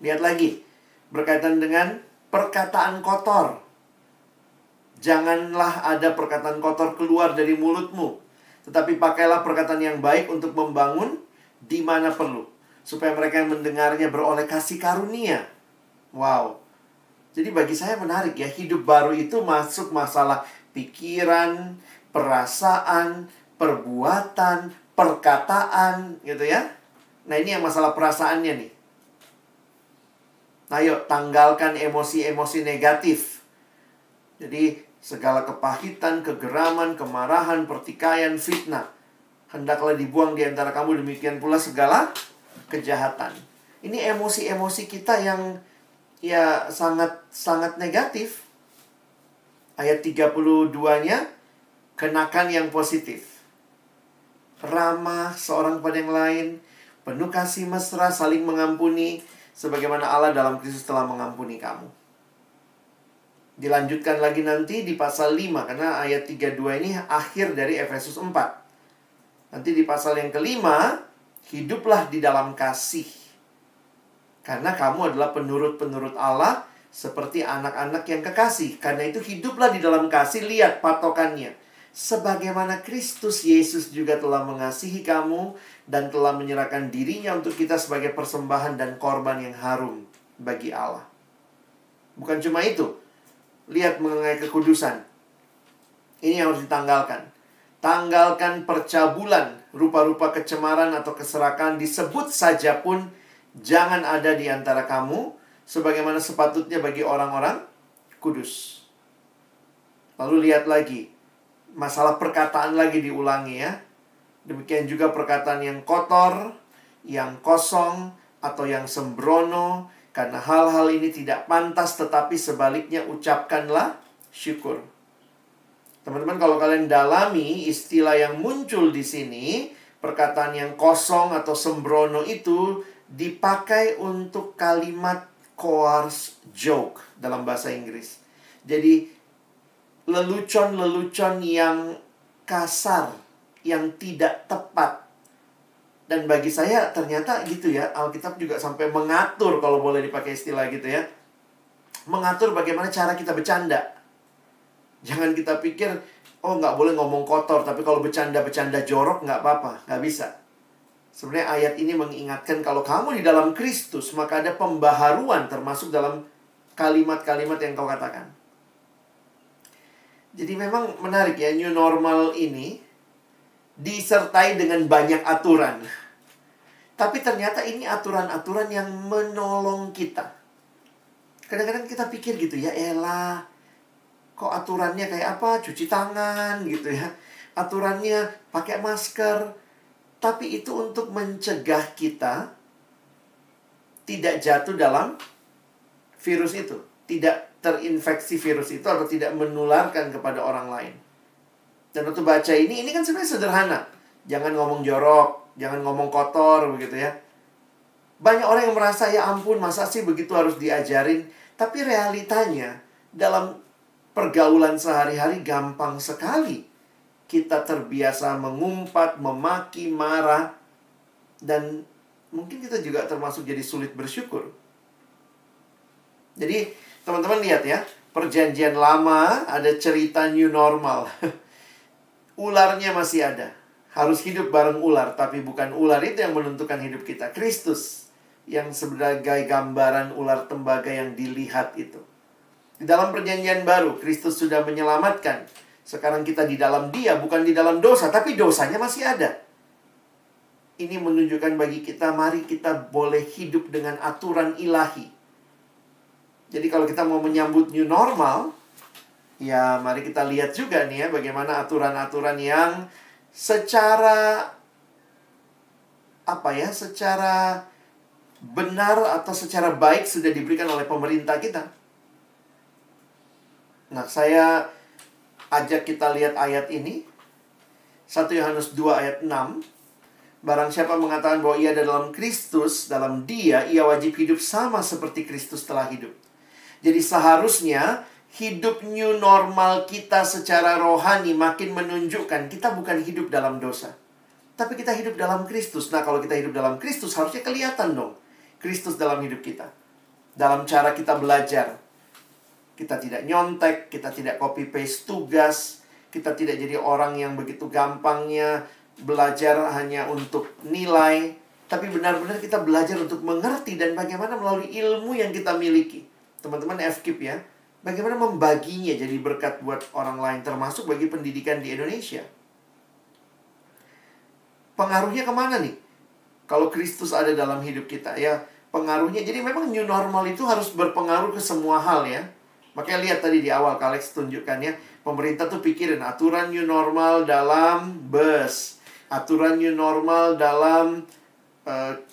Lihat lagi. Berkaitan dengan perkataan kotor. Janganlah ada perkataan kotor keluar dari mulutmu. Tetapi pakailah perkataan yang baik untuk membangun di mana perlu. Supaya mereka yang mendengarnya beroleh kasih karunia. Wow. Jadi bagi saya menarik ya. Hidup baru itu masuk masalah pikiran, perasaan, perbuatan, perkataan gitu ya. Nah ini yang masalah perasaannya nih. Nah yuk tanggalkan emosi-emosi negatif. Jadi segala kepahitan, kegeraman, kemarahan, pertikaian, fitnah hendaklah dibuang di antara kamu. Demikian pula segala kejahatan. Ini emosi-emosi kita yang ya sangat negatif. Ayat 32-nya, kenakan yang positif. Ramah seorang pada yang lain, penuh kasih mesra, saling mengampuni, sebagaimana Allah dalam Kristus telah mengampuni kamu. Dilanjutkan lagi nanti di pasal 5, karena ayat 32 ini akhir dari Efesus 4. Nanti di pasal yang kelima, hiduplah di dalam kasih. Karena kamu adalah penurut-penurut Allah, seperti anak-anak yang kekasih. Karena itu hiduplah di dalam kasih. Lihat patokannya. Sebagaimana Kristus Yesus juga telah mengasihi kamu dan telah menyerahkan dirinya untuk kita sebagai persembahan dan korban yang harum bagi Allah. Bukan cuma itu. Lihat mengenai kekudusan. Ini yang harus ditanggalkan. Tanggalkan percabulan, rupa-rupa kecemaran atau keserakan, disebut saja pun jangan ada di antara kamu, sebagaimana sepatutnya bagi orang-orang kudus. Lalu lihat lagi. Masalah perkataan lagi diulangi ya. Demikian juga perkataan yang kotor, yang kosong, atau yang sembrono. Karena hal-hal ini tidak pantas, tetapi sebaliknya ucapkanlah syukur. Teman-teman, kalau kalian dalami istilah yang muncul di sini, perkataan yang kosong atau sembrono itu dipakai untuk kalimat coarse joke dalam bahasa Inggris. Jadi lelucon-lelucon yang kasar, yang tidak tepat. Dan bagi saya ternyata gitu ya, Alkitab juga sampai mengatur, kalau boleh dipakai istilah gitu ya, mengatur bagaimana cara kita bercanda. Jangan kita pikir, oh nggak boleh ngomong kotor, tapi kalau bercanda-bercanda jorok nggak apa-apa, nggak bisa. Sebenarnya ayat ini mengingatkan kalau kamu di dalam Kristus, maka ada pembaharuan termasuk dalam kalimat-kalimat yang kau katakan. Jadi memang menarik ya, new normal ini disertai dengan banyak aturan. Tapi ternyata ini aturan-aturan yang menolong kita. Kadang-kadang kita pikir gitu ya, elah, kok aturannya kayak apa? Cuci tangan gitu ya. Aturannya pakai masker. Tapi itu untuk mencegah kita tidak jatuh dalam virus itu. Tidak terinfeksi virus itu atau tidak menularkan kepada orang lain. Dan waktu baca ini kan sebenarnya sederhana. Jangan ngomong jorok, jangan ngomong kotor begitu ya. Banyak orang yang merasa ya ampun masa sih begitu harus diajarin. Tapi realitanya dalam pergaulan sehari-hari gampang sekali kita terbiasa mengumpat, memaki, marah. Dan mungkin kita juga termasuk jadi sulit bersyukur. Jadi teman-teman lihat ya, Perjanjian Lama ada cerita new normal. Ularnya masih ada. Harus hidup bareng ular, tapi bukan ular itu yang menentukan hidup kita. Kristus yang sebagai gambaran ular tembaga yang dilihat itu. Di dalam Perjanjian Baru, Kristus sudah menyelamatkan. Sekarang kita di dalam Dia, bukan di dalam dosa, tapi dosanya masih ada. Ini menunjukkan bagi kita, mari kita boleh hidup dengan aturan ilahi. Jadi kalau kita mau menyambut new normal, ya mari kita lihat juga nih ya, bagaimana aturan-aturan yang secara secara benar atau secara baik sudah diberikan oleh pemerintah kita. Nah, saya ajak kita lihat ayat ini. 1 Yohanes 2 ayat 6. Barang siapa mengatakan bahwa ia ada dalam Kristus, dalam Dia, ia wajib hidup sama seperti Kristus telah hidup. Jadi seharusnya hidup new normal kita secara rohani makin menunjukkan kita bukan hidup dalam dosa, tapi kita hidup dalam Kristus. Nah, kalau kita hidup dalam Kristus, harusnya kelihatan dong Kristus dalam hidup kita. Dalam cara kita belajar. Kita tidak nyontek, kita tidak copy-paste tugas, kita tidak jadi orang yang begitu gampangnya belajar hanya untuk nilai, tapi benar-benar kita belajar untuk mengerti dan bagaimana melalui ilmu yang kita miliki. Teman-teman FKIP ya, bagaimana membaginya jadi berkat buat orang lain, termasuk bagi pendidikan di Indonesia. Pengaruhnya kemana nih? Kalau Kristus ada dalam hidup kita, ya pengaruhnya, jadi memang new normal itu harus berpengaruh ke semua hal ya. Makanya lihat tadi di awal, Alex tunjukkan ya, pemerintah tuh pikirin aturan new normal dalam bus, aturan new normal dalam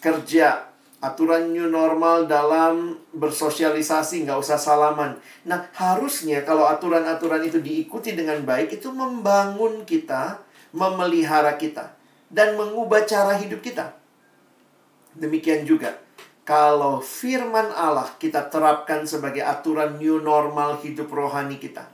kerja, aturan new normal dalam bersosialisasi, nggak usah salaman. Nah, harusnya kalau aturan-aturan itu diikuti dengan baik, itu membangun kita, memelihara kita, dan mengubah cara hidup kita. Demikian juga, kalau firman Allah kita terapkan sebagai aturan new normal hidup rohani kita.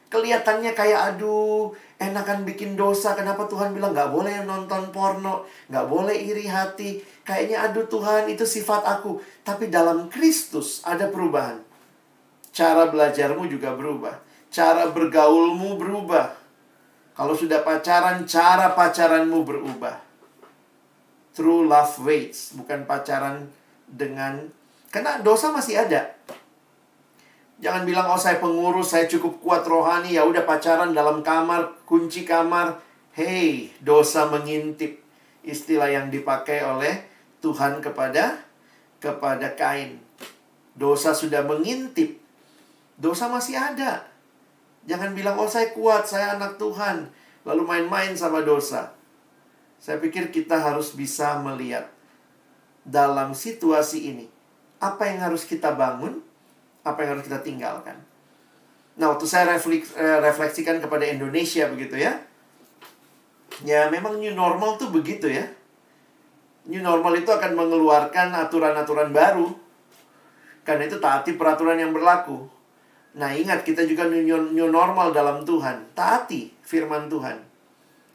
Kelihatannya kayak aduh, enakan bikin dosa. Kenapa Tuhan bilang gak boleh nonton porno, gak boleh iri hati. Kayaknya aduh Tuhan, itu sifat aku. Tapi dalam Kristus ada perubahan. Cara belajarmu juga berubah. Cara bergaulmu berubah. Kalau sudah pacaran, cara pacaranmu berubah. True love waits, bukan pacaran dengan... Karena dosa masih ada. Jangan bilang, oh saya pengurus, saya cukup kuat rohani, ya udah pacaran dalam kamar, kunci kamar. Hey, dosa mengintip. Istilah yang dipakai oleh Tuhan kepada Kain. Dosa sudah mengintip. Dosa masih ada. Jangan bilang, oh saya kuat, saya anak Tuhan, lalu main-main sama dosa. Saya pikir kita harus bisa melihat dalam situasi ini, apa yang harus kita bangun, apa yang harus kita tinggalkan. Nah, waktu saya refleksikan kepada Indonesia begitu ya. Ya, memang new normal tuh begitu ya. New normal itu akan mengeluarkan aturan-aturan baru. Karena itu taati peraturan yang berlaku. Nah, ingat kita juga new normal dalam Tuhan. Taati firman Tuhan.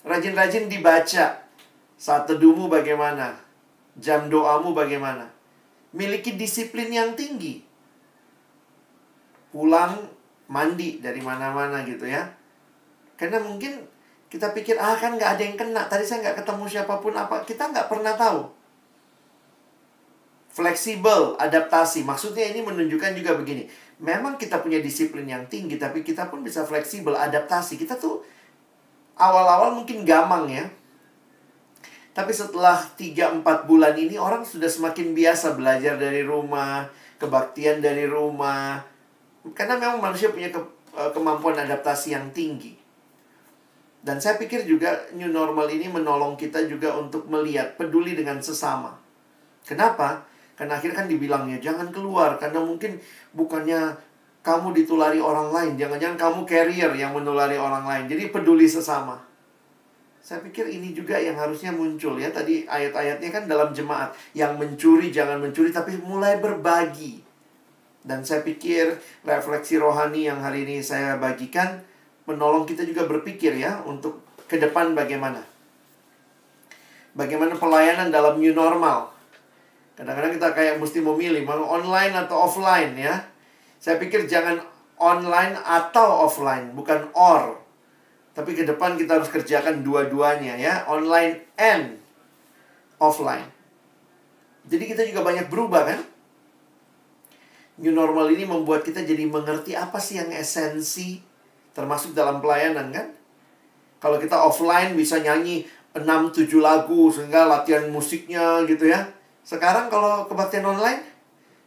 Rajin-rajin dibaca. Saat teduhmu bagaimana? Jam doamu bagaimana? Miliki disiplin yang tinggi. Pulang mandi dari mana-mana gitu ya. Karena mungkin kita pikir, kan nggak ada yang kena. Tadi saya nggak ketemu siapapun apa. Kita nggak pernah tahu. Fleksibel, adaptasi. Maksudnya ini menunjukkan juga begini. Memang kita punya disiplin yang tinggi, tapi kita pun bisa fleksibel, adaptasi. Kita tuh awal-awal mungkin gamang ya. Tapi setelah 3-4 bulan ini, orang sudah semakin biasa belajar dari rumah, kebaktian dari rumah. Karena memang manusia punya kemampuan adaptasi yang tinggi. Dan saya pikir juga new normal ini menolong kita juga untuk melihat, peduli dengan sesama. Kenapa? Karena akhirnya kan dibilangnya, jangan keluar. Karena mungkin bukannya kamu ditulari orang lain. Jangan-jangan kamu carrier yang menulari orang lain. Jadi peduli sesama. Saya pikir ini juga yang harusnya muncul ya. Tadi ayat-ayatnya kan dalam jemaat. Yang mencuri, jangan mencuri, tapi mulai berbagi. Dan saya pikir refleksi rohani yang hari ini saya bagikan menolong kita juga berpikir ya, untuk ke depan bagaimana. Bagaimana pelayanan dalam new normal. Kadang-kadang kita kayak mesti memilih mau online atau offline ya. Saya pikir jangan online atau offline, bukan or. Tapi ke depan kita harus kerjakan dua-duanya ya, online and offline. Jadi kita juga banyak berubah kan? New normal ini membuat kita jadi mengerti apa sih yang esensi, termasuk dalam pelayanan kan? Kalau kita offline bisa nyanyi 6-7 lagu sehingga latihan musiknya gitu ya. Sekarang kalau kebaktian online,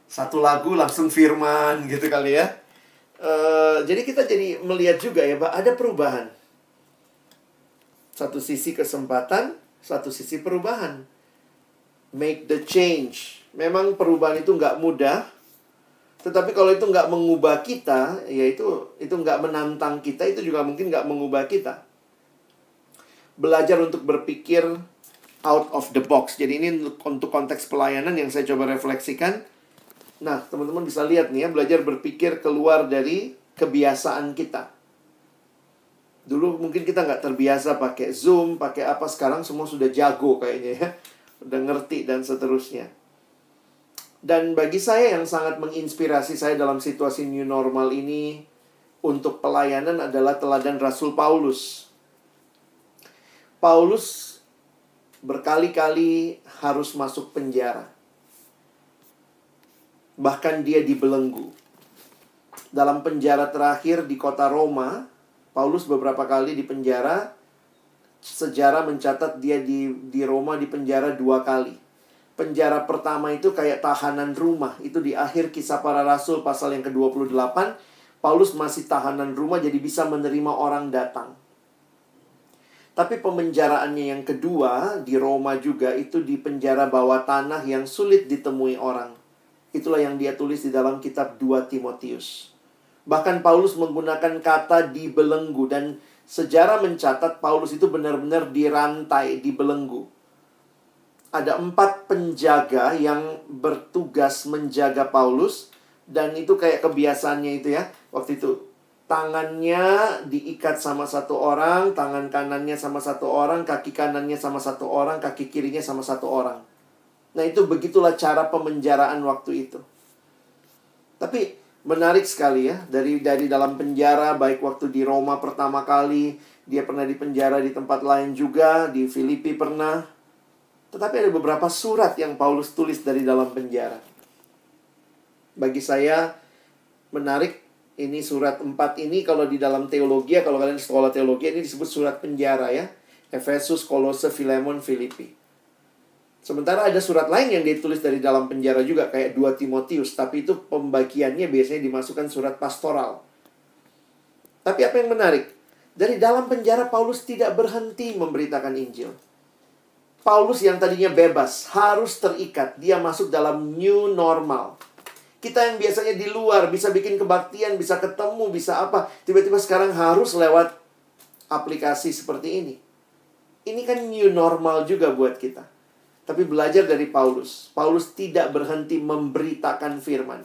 satu lagu langsung firman gitu kali ya. Jadi kita jadi melihat juga ya, Pak, ada perubahan. Satu sisi kesempatan, satu sisi perubahan. Make the change. Memang perubahan itu nggak mudah. Tetapi kalau itu nggak mengubah kita, ya itu nggak menantang kita, itu juga mungkin nggak mengubah kita. Belajar untuk berpikir out of the box. Jadi ini untuk konteks pelayanan yang saya coba refleksikan. Nah, teman-teman bisa lihat nih ya, belajar berpikir keluar dari kebiasaan kita. Dulu mungkin kita nggak terbiasa pakai Zoom, pakai apa. Sekarang semua sudah jago kayaknya ya. Udah ngerti dan seterusnya. Dan bagi saya yang sangat menginspirasi saya dalam situasi new normal ini untuk pelayanan adalah teladan Rasul Paulus. Paulus berkali-kali harus masuk penjara. Bahkan dia dibelenggu. Dalam penjara terakhir di kota Roma, Paulus beberapa kali dipenjara. Sejarah mencatat dia di Roma dipenjara 2 kali. Penjara pertama itu kayak tahanan rumah. Itu di akhir Kisah Para Rasul pasal yang ke-28. Paulus masih tahanan rumah jadi bisa menerima orang datang. Tapi pemenjaraannya yang kedua di Roma juga itu di penjara bawah tanah yang sulit ditemui orang. Itulah yang dia tulis di dalam kitab 2 Timotius. Bahkan Paulus menggunakan kata dibelenggu, dan sejarah mencatat Paulus itu benar-benar dirantai, dibelenggu. Ada 4 penjaga yang bertugas menjaga Paulus, dan itu kayak kebiasaannya itu ya. Waktu itu tangannya diikat sama satu orang, tangan kanannya sama satu orang, kaki kanannya sama satu orang, kaki kirinya sama satu orang. Nah, itu begitulah cara pemenjaraan waktu itu. Tapi menarik sekali ya, dari dalam penjara, baik waktu di Roma pertama kali, dia pernah dipenjara di tempat lain juga, di Filipi pernah. Tetapi ada beberapa surat yang Paulus tulis dari dalam penjara. Bagi saya menarik. Ini surat 4 ini kalau di dalam teologi, kalau kalian sekolah teologi, ini disebut surat penjara ya. Efesus, Kolose, Filemon, Filipi. Sementara ada surat lain yang ditulis dari dalam penjara juga, kayak 2 Timotius. Tapi itu pembagiannya biasanya dimasukkan surat pastoral. Tapi apa yang menarik? Dari dalam penjara Paulus tidak berhenti memberitakan Injil. Paulus yang tadinya bebas, harus terikat. Dia masuk dalam new normal. Kita yang biasanya di luar, bisa bikin kebaktian, bisa ketemu, bisa apa. Tiba-tiba sekarang harus lewat aplikasi seperti ini. Ini kan new normal juga buat kita. Tapi belajar dari Paulus. Paulus tidak berhenti memberitakan firman.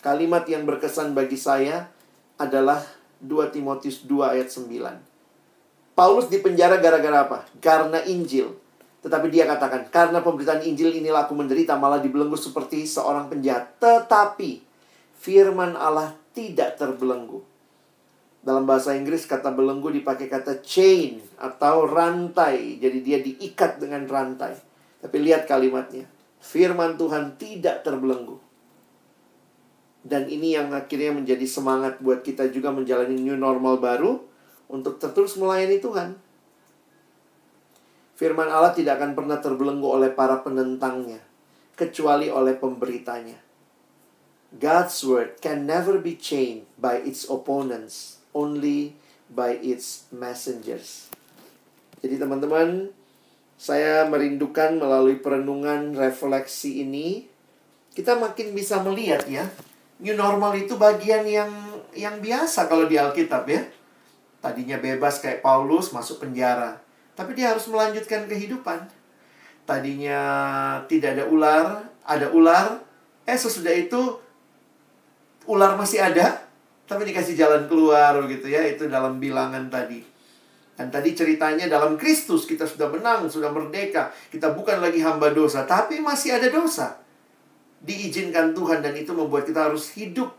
Kalimat yang berkesan bagi saya adalah 2 Timotius 2 ayat 9. Paulus dipenjara gara-gara apa? Karena Injil. Tetapi dia katakan, karena pemberitaan Injil inilah aku menderita, malah dibelenggu seperti seorang penjahat. Tetapi firman Allah tidak terbelenggu. Dalam bahasa Inggris kata belenggu dipakai kata chain atau rantai. Jadi dia diikat dengan rantai. Tapi lihat kalimatnya. Firman Tuhan tidak terbelenggu. Dan ini yang akhirnya menjadi semangat buat kita juga menjalani new normal baru untuk terus melayani Tuhan. Firman Allah tidak akan pernah terbelenggu oleh para penentangnya, kecuali oleh pemberitanya. God's word can never be chained by its opponents, only by its messengers. Jadi teman-teman, saya merindukan melalui perenungan refleksi ini, kita makin bisa melihat ya, new normal itu bagian yang biasa kalau di Alkitab ya. Tadinya bebas kayak Paulus, masuk penjara. Tapi dia harus melanjutkan kehidupan. Tadinya tidak ada ular. Sesudah itu ular masih ada, tapi dikasih jalan keluar gitu ya. Itu dalam bilangan tadi. Dan tadi ceritanya dalam Kristus kita sudah menang, sudah merdeka. Kita bukan lagi hamba dosa, tapi masih ada dosa. Diizinkan Tuhan dan itu membuat kita harus hidup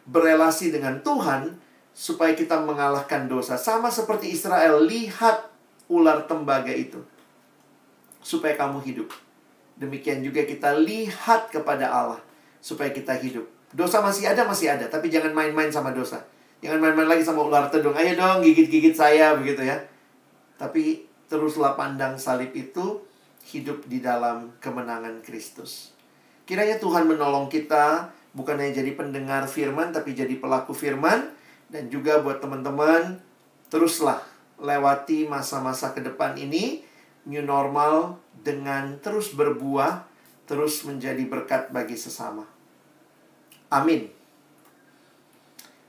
berelasi dengan Tuhan supaya kita mengalahkan dosa. Sama seperti Israel, lihat ular tembaga itu supaya kamu hidup. Demikian juga kita lihat kepada Allah supaya kita hidup. Dosa masih ada, tapi jangan main-main sama dosa. Jangan main-main lagi sama ular tedung. Ayo dong, gigit-gigit saya, begitu ya. Tapi teruslah pandang salib itu, hidup di dalam kemenangan Kristus. Kiranya Tuhan menolong kita, bukan hanya jadi pendengar firman, tapi jadi pelaku firman. Dan juga buat teman-teman, teruslah lewati masa-masa ke depan ini, new normal, dengan terus berbuah, terus menjadi berkat bagi sesama. Amin.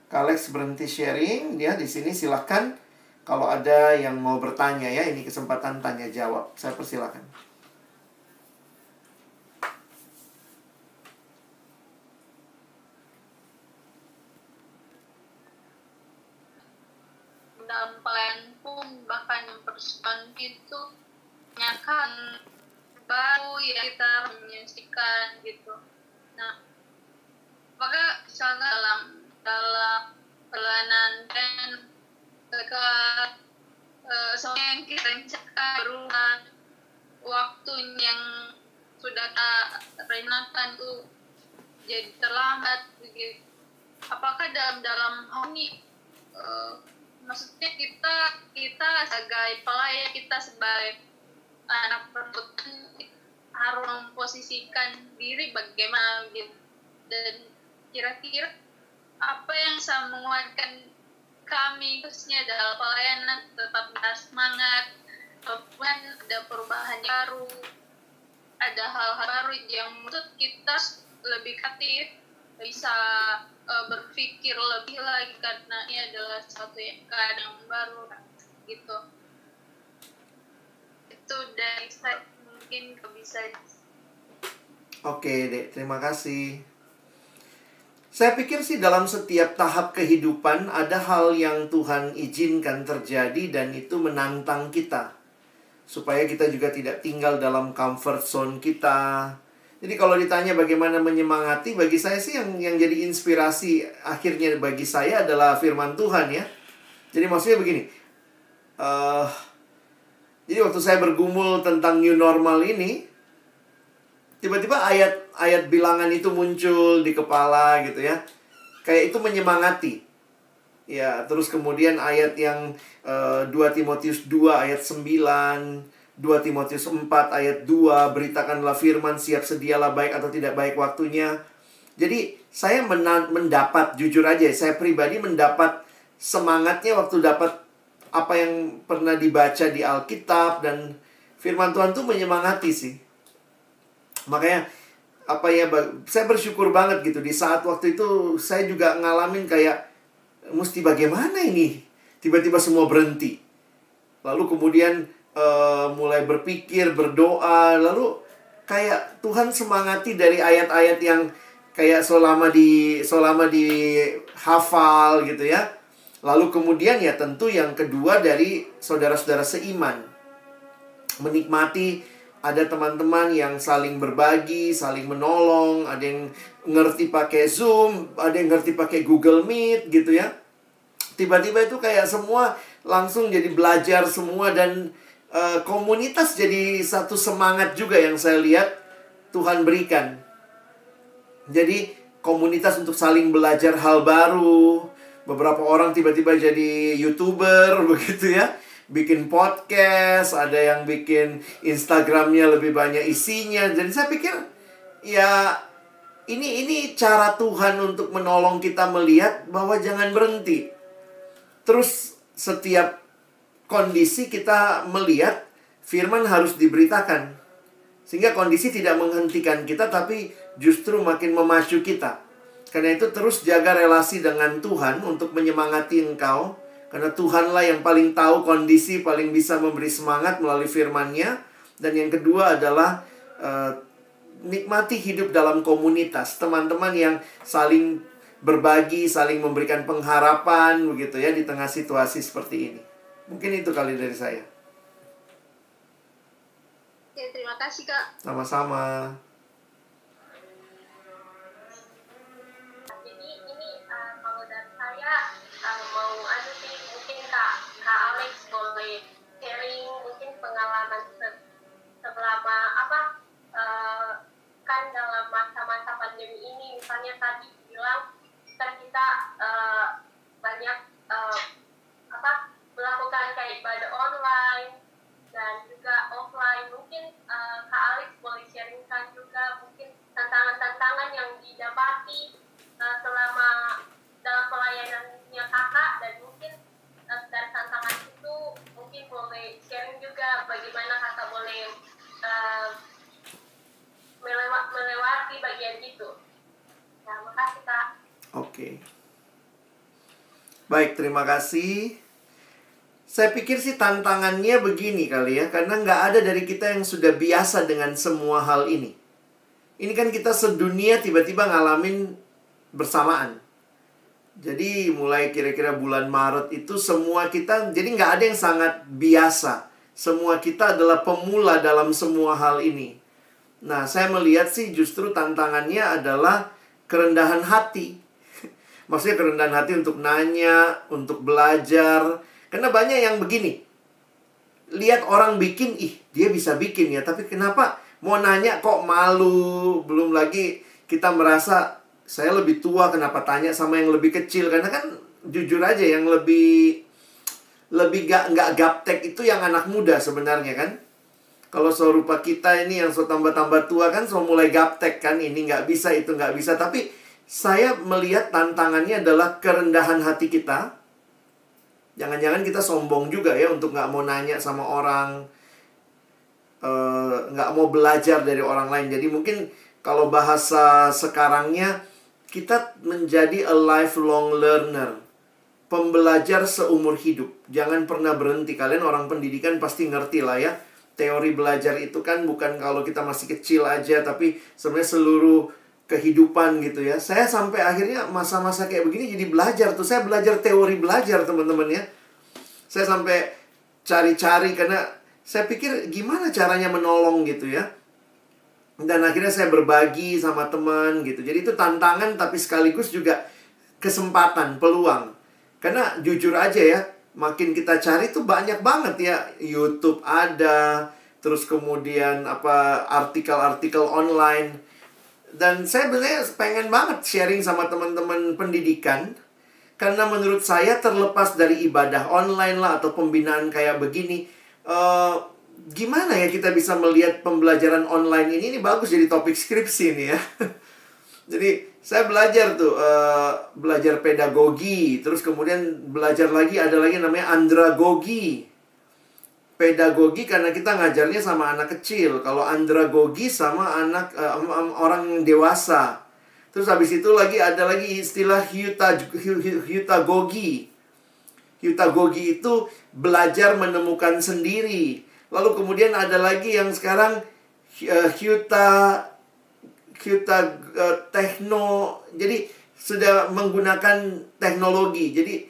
Kak Alex berhenti sharing, dia di sini silahkan. Kalau ada yang mau bertanya ya, ini kesempatan tanya jawab. Saya persilakan. Dalam pelayan pun bahkan yang persoalan itu nyakan baru ya kita menyaksikan gitu. Nah, maka misalnya dalam pelayanan dan ke semua yang kita rencanakan berulang waktu yang sudah kita rencanakan itu jadi terlambat begitu. Apakah dalam hal ini maksudnya kita sebagai pelayan, kita sebagai anak perempuan harus memposisikan diri bagaimana gitu. Dan kira-kira apa yang bisa menguatkan kami khususnya dalam pelayanan tetap bersemangat, walaupun ada perubahan baru, ada hal-hal baru yang menurut kita lebih kreatif, bisa berpikir lebih lagi karena ini adalah sesuatu yang keadaan yang baru gitu. Itu dari saya mungkin bisa. Oke, Dek, terima kasih. Saya pikir sih dalam setiap tahap kehidupan ada hal yang Tuhan izinkan terjadi dan itu menantang kita. Supaya kita juga tidak tinggal dalam comfort zone kita. Jadi kalau ditanya bagaimana menyemangati, bagi saya sih yang jadi inspirasi akhirnya bagi saya adalah firman Tuhan ya. Jadi maksudnya begini. Jadi waktu saya bergumul tentang new normal ini, tiba-tiba ayat bilangan itu muncul di kepala gitu ya. Kayak itu menyemangati. Ya, terus kemudian ayat yang 2 Timotius 2 ayat 9, 2 Timotius 4 ayat 2, beritakanlah firman, siap sedialah baik atau tidak baik waktunya. Jadi saya mendapat, jujur aja, saya pribadi mendapat semangatnya waktu dapat apa yang pernah dibaca di Alkitab, dan firman Tuhan tuh menyemangati sih. Makanya saya bersyukur banget gitu. Di saat waktu itu saya juga ngalamin kayak mesti bagaimana ini, tiba-tiba semua berhenti. Lalu kemudian mulai berpikir, berdoa, lalu kayak Tuhan semangati dari ayat-ayat yang kayak selama dihafal gitu ya. Lalu kemudian ya tentu yang kedua dari saudara-saudara seiman, menikmati ada teman-teman yang saling berbagi, saling menolong, ada yang ngerti pakai Zoom, ada yang ngerti pakai Google Meet gitu ya. Tiba-tiba itu kayak semua langsung jadi belajar semua, dan komunitas jadi satu semangat juga yang saya lihat Tuhan berikan. Jadi komunitas untuk saling belajar hal baru. Beberapa orang tiba-tiba jadi YouTuber begitu ya. Bikin podcast, ada yang bikin Instagramnya lebih banyak isinya. Jadi saya pikir ya ini cara Tuhan untuk menolong kita melihat bahwa jangan berhenti. Terus setiap kondisi kita melihat firman harus diberitakan. Sehingga kondisi tidak menghentikan kita, tapi justru makin memacu kita. Karena itu terus jaga relasi dengan Tuhan untuk menyemangati engkau. Karena Tuhanlah yang paling tahu kondisi, paling bisa memberi semangat melalui firman-Nya. Dan yang kedua adalah nikmati hidup dalam komunitas. Teman-teman yang saling berbagi, saling memberikan pengharapan begitu ya di tengah situasi seperti ini. Mungkin itu kali dari saya. Oke, terima kasih Kak. Sama-sama. Jadi ini kalau dari saya mau ada sih mungkin Kak Alex boleh sharing mungkin pengalaman selama kan dalam masa-masa pandemi ini, misalnya tadi bilang kita banyak melakukan kayak ibadah online dan juga offline. Mungkin Kak Alex boleh sharingkan juga mungkin tantangan-tantangan yang didapati selama dalam pelayanannya Kakak, dan mungkin dari tantangan itu mungkin boleh sharing juga bagaimana Kakak boleh melewati bagian itu. Ya, makasih Kak. Oke. Baik, terima kasih. Saya pikir sih tantangannya begini kali ya, karena nggak ada dari kita yang sudah biasa dengan semua hal ini. Ini kan kita sedunia tiba-tiba ngalamin bersamaan. Jadi mulai kira-kira bulan Maret itu semua kita, jadi nggak ada yang sangat biasa. Semua kita adalah pemula dalam semua hal ini. Nah, saya melihat sih justru tantangannya adalah kerendahan hati. Maksudnya kerendahan hati untuk nanya, untuk belajar. Karena banyak yang begini. Lihat orang bikin, dia bisa bikin ya. Tapi kenapa mau nanya kok malu? Belum lagi kita merasa, saya lebih tua, kenapa tanya sama yang lebih kecil? Karena kan jujur aja yang lebih nggak gaptek itu yang anak muda sebenarnya kan. Kalau serupa kita ini yang so tambah-tambah tua kan so mulai gaptek kan. Ini nggak bisa, itu nggak bisa. Tapi saya melihat tantangannya adalah kerendahan hati kita. Jangan-jangan kita sombong juga ya untuk nggak mau nanya sama orang, nggak mau belajar dari orang lain. Jadi mungkin kalau bahasa sekarangnya, kita menjadi a lifelong learner. Pembelajar seumur hidup. Jangan pernah berhenti. Kalian orang pendidikan pasti ngerti lah ya. Teori belajar itu kan bukan kalau kita masih kecil aja, tapi sebenarnya seluruh kehidupan gitu ya. Saya sampai akhirnya masa-masa kayak begini jadi belajar tuh. Saya belajar teori belajar teman-teman ya. Saya sampai cari-cari karena saya pikir gimana caranya menolong gitu ya. Dan akhirnya saya berbagi sama teman gitu. Jadi itu tantangan tapi sekaligus juga kesempatan, peluang. Karena jujur aja ya, makin kita cari tuh banyak banget ya. YouTube ada, terus kemudian artikel-artikel online. Dan saya sebenarnya pengen banget sharing sama teman-teman pendidikan. Karena menurut saya terlepas dari ibadah online lah atau pembinaan kayak begini, gimana ya kita bisa melihat pembelajaran online ini bagus jadi topik skripsi nih ya. Jadi saya belajar tuh, belajar pedagogi. Terus kemudian belajar lagi, ada lagi namanya andragogi. Pedagogi karena kita ngajarnya sama anak kecil. Kalau andragogi sama anak orang dewasa. Terus habis itu lagi ada lagi istilah hyutagogi. Hyutagogi itu belajar menemukan sendiri. Lalu kemudian ada lagi yang sekarang techno. Jadi sudah menggunakan teknologi. Jadi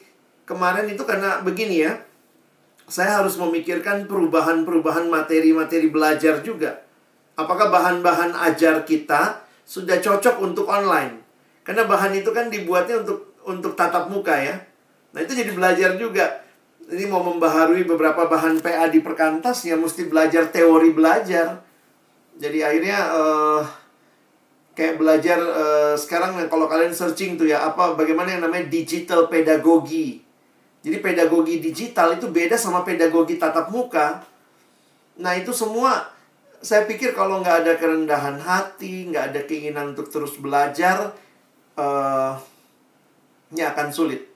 kemarin itu karena begini ya, saya harus memikirkan perubahan-perubahan materi-materi belajar juga. Apakah bahan-bahan ajar kita sudah cocok untuk online? Karena bahan itu kan dibuatnya untuk tatap muka ya. Nah itu jadi belajar juga. Ini mau membaharui beberapa bahan PA di perkantas ya mesti belajar teori belajar. Jadi akhirnya kayak belajar sekarang kalau kalian searching tuh ya bagaimana yang namanya digital pedagogi. Jadi pedagogi digital itu beda sama pedagogi tatap muka. Nah itu semua saya pikir kalau nggak ada kerendahan hati, nggak ada keinginan untuk terus belajar, ini akan sulit.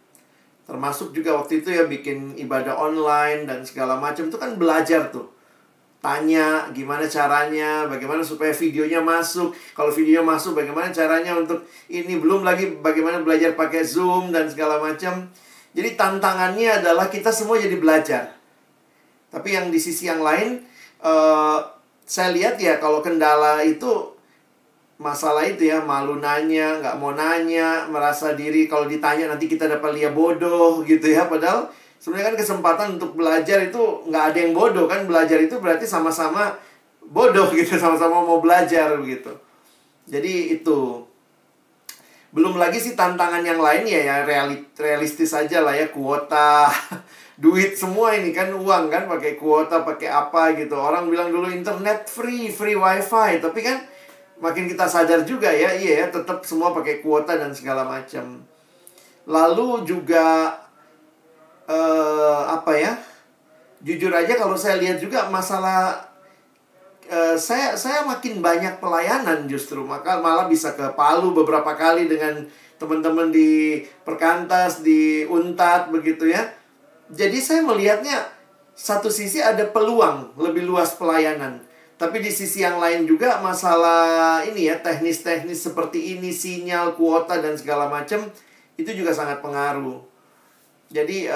Termasuk juga waktu itu ya bikin ibadah online dan segala macam itu kan belajar tuh. Tanya gimana caranya, bagaimana supaya videonya masuk. Kalau videonya masuk bagaimana caranya untuk ini. Belum lagi bagaimana belajar pakai Zoom dan segala macam. Jadi tantangannya adalah kita semua jadi belajar. Tapi yang di sisi yang lain, saya lihat ya kalau kendala itu masalah itu ya, malu nanya, nggak mau nanya, merasa diri kalau ditanya nanti kita dapat lihat bodoh gitu ya. Padahal Sebenarnya kan kesempatan untuk belajar itu nggak ada yang bodoh kan. Belajar itu berarti sama-sama bodoh gitu, sama-sama mau belajar begitu. Jadi itu. Belum lagi sih tantangan yang lain ya realistis aja lah ya, kuota, duit semua ini kan, uang kan, pakai kuota, pakai apa gitu. Orang bilang dulu internet free wifi, tapi kan makin kita sadar juga ya, iya ya, tetap semua pakai kuota dan segala macam. Lalu juga apa ya? Jujur aja kalau saya lihat juga masalah saya makin banyak pelayanan justru, maka malah bisa ke Palu beberapa kali dengan teman-teman di Perkantas, di Untat begitu ya. Jadi saya melihatnya satu sisi ada peluang lebih luas pelayanan, tapi di sisi yang lain juga masalah ini ya, teknis-teknis seperti ini, sinyal, kuota dan segala macam itu juga sangat pengaruh. Jadi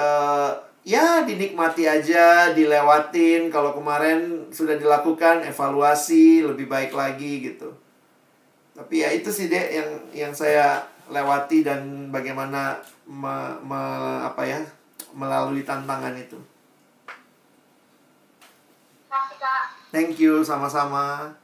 ya dinikmati aja, dilewatin. Kalau kemarin sudah dilakukan, evaluasi lebih baik lagi gitu. Tapi ya itu sih deh yang saya lewati dan bagaimana melalui tantangan itu. Terima kasih, Kak. Thank you, sama-sama.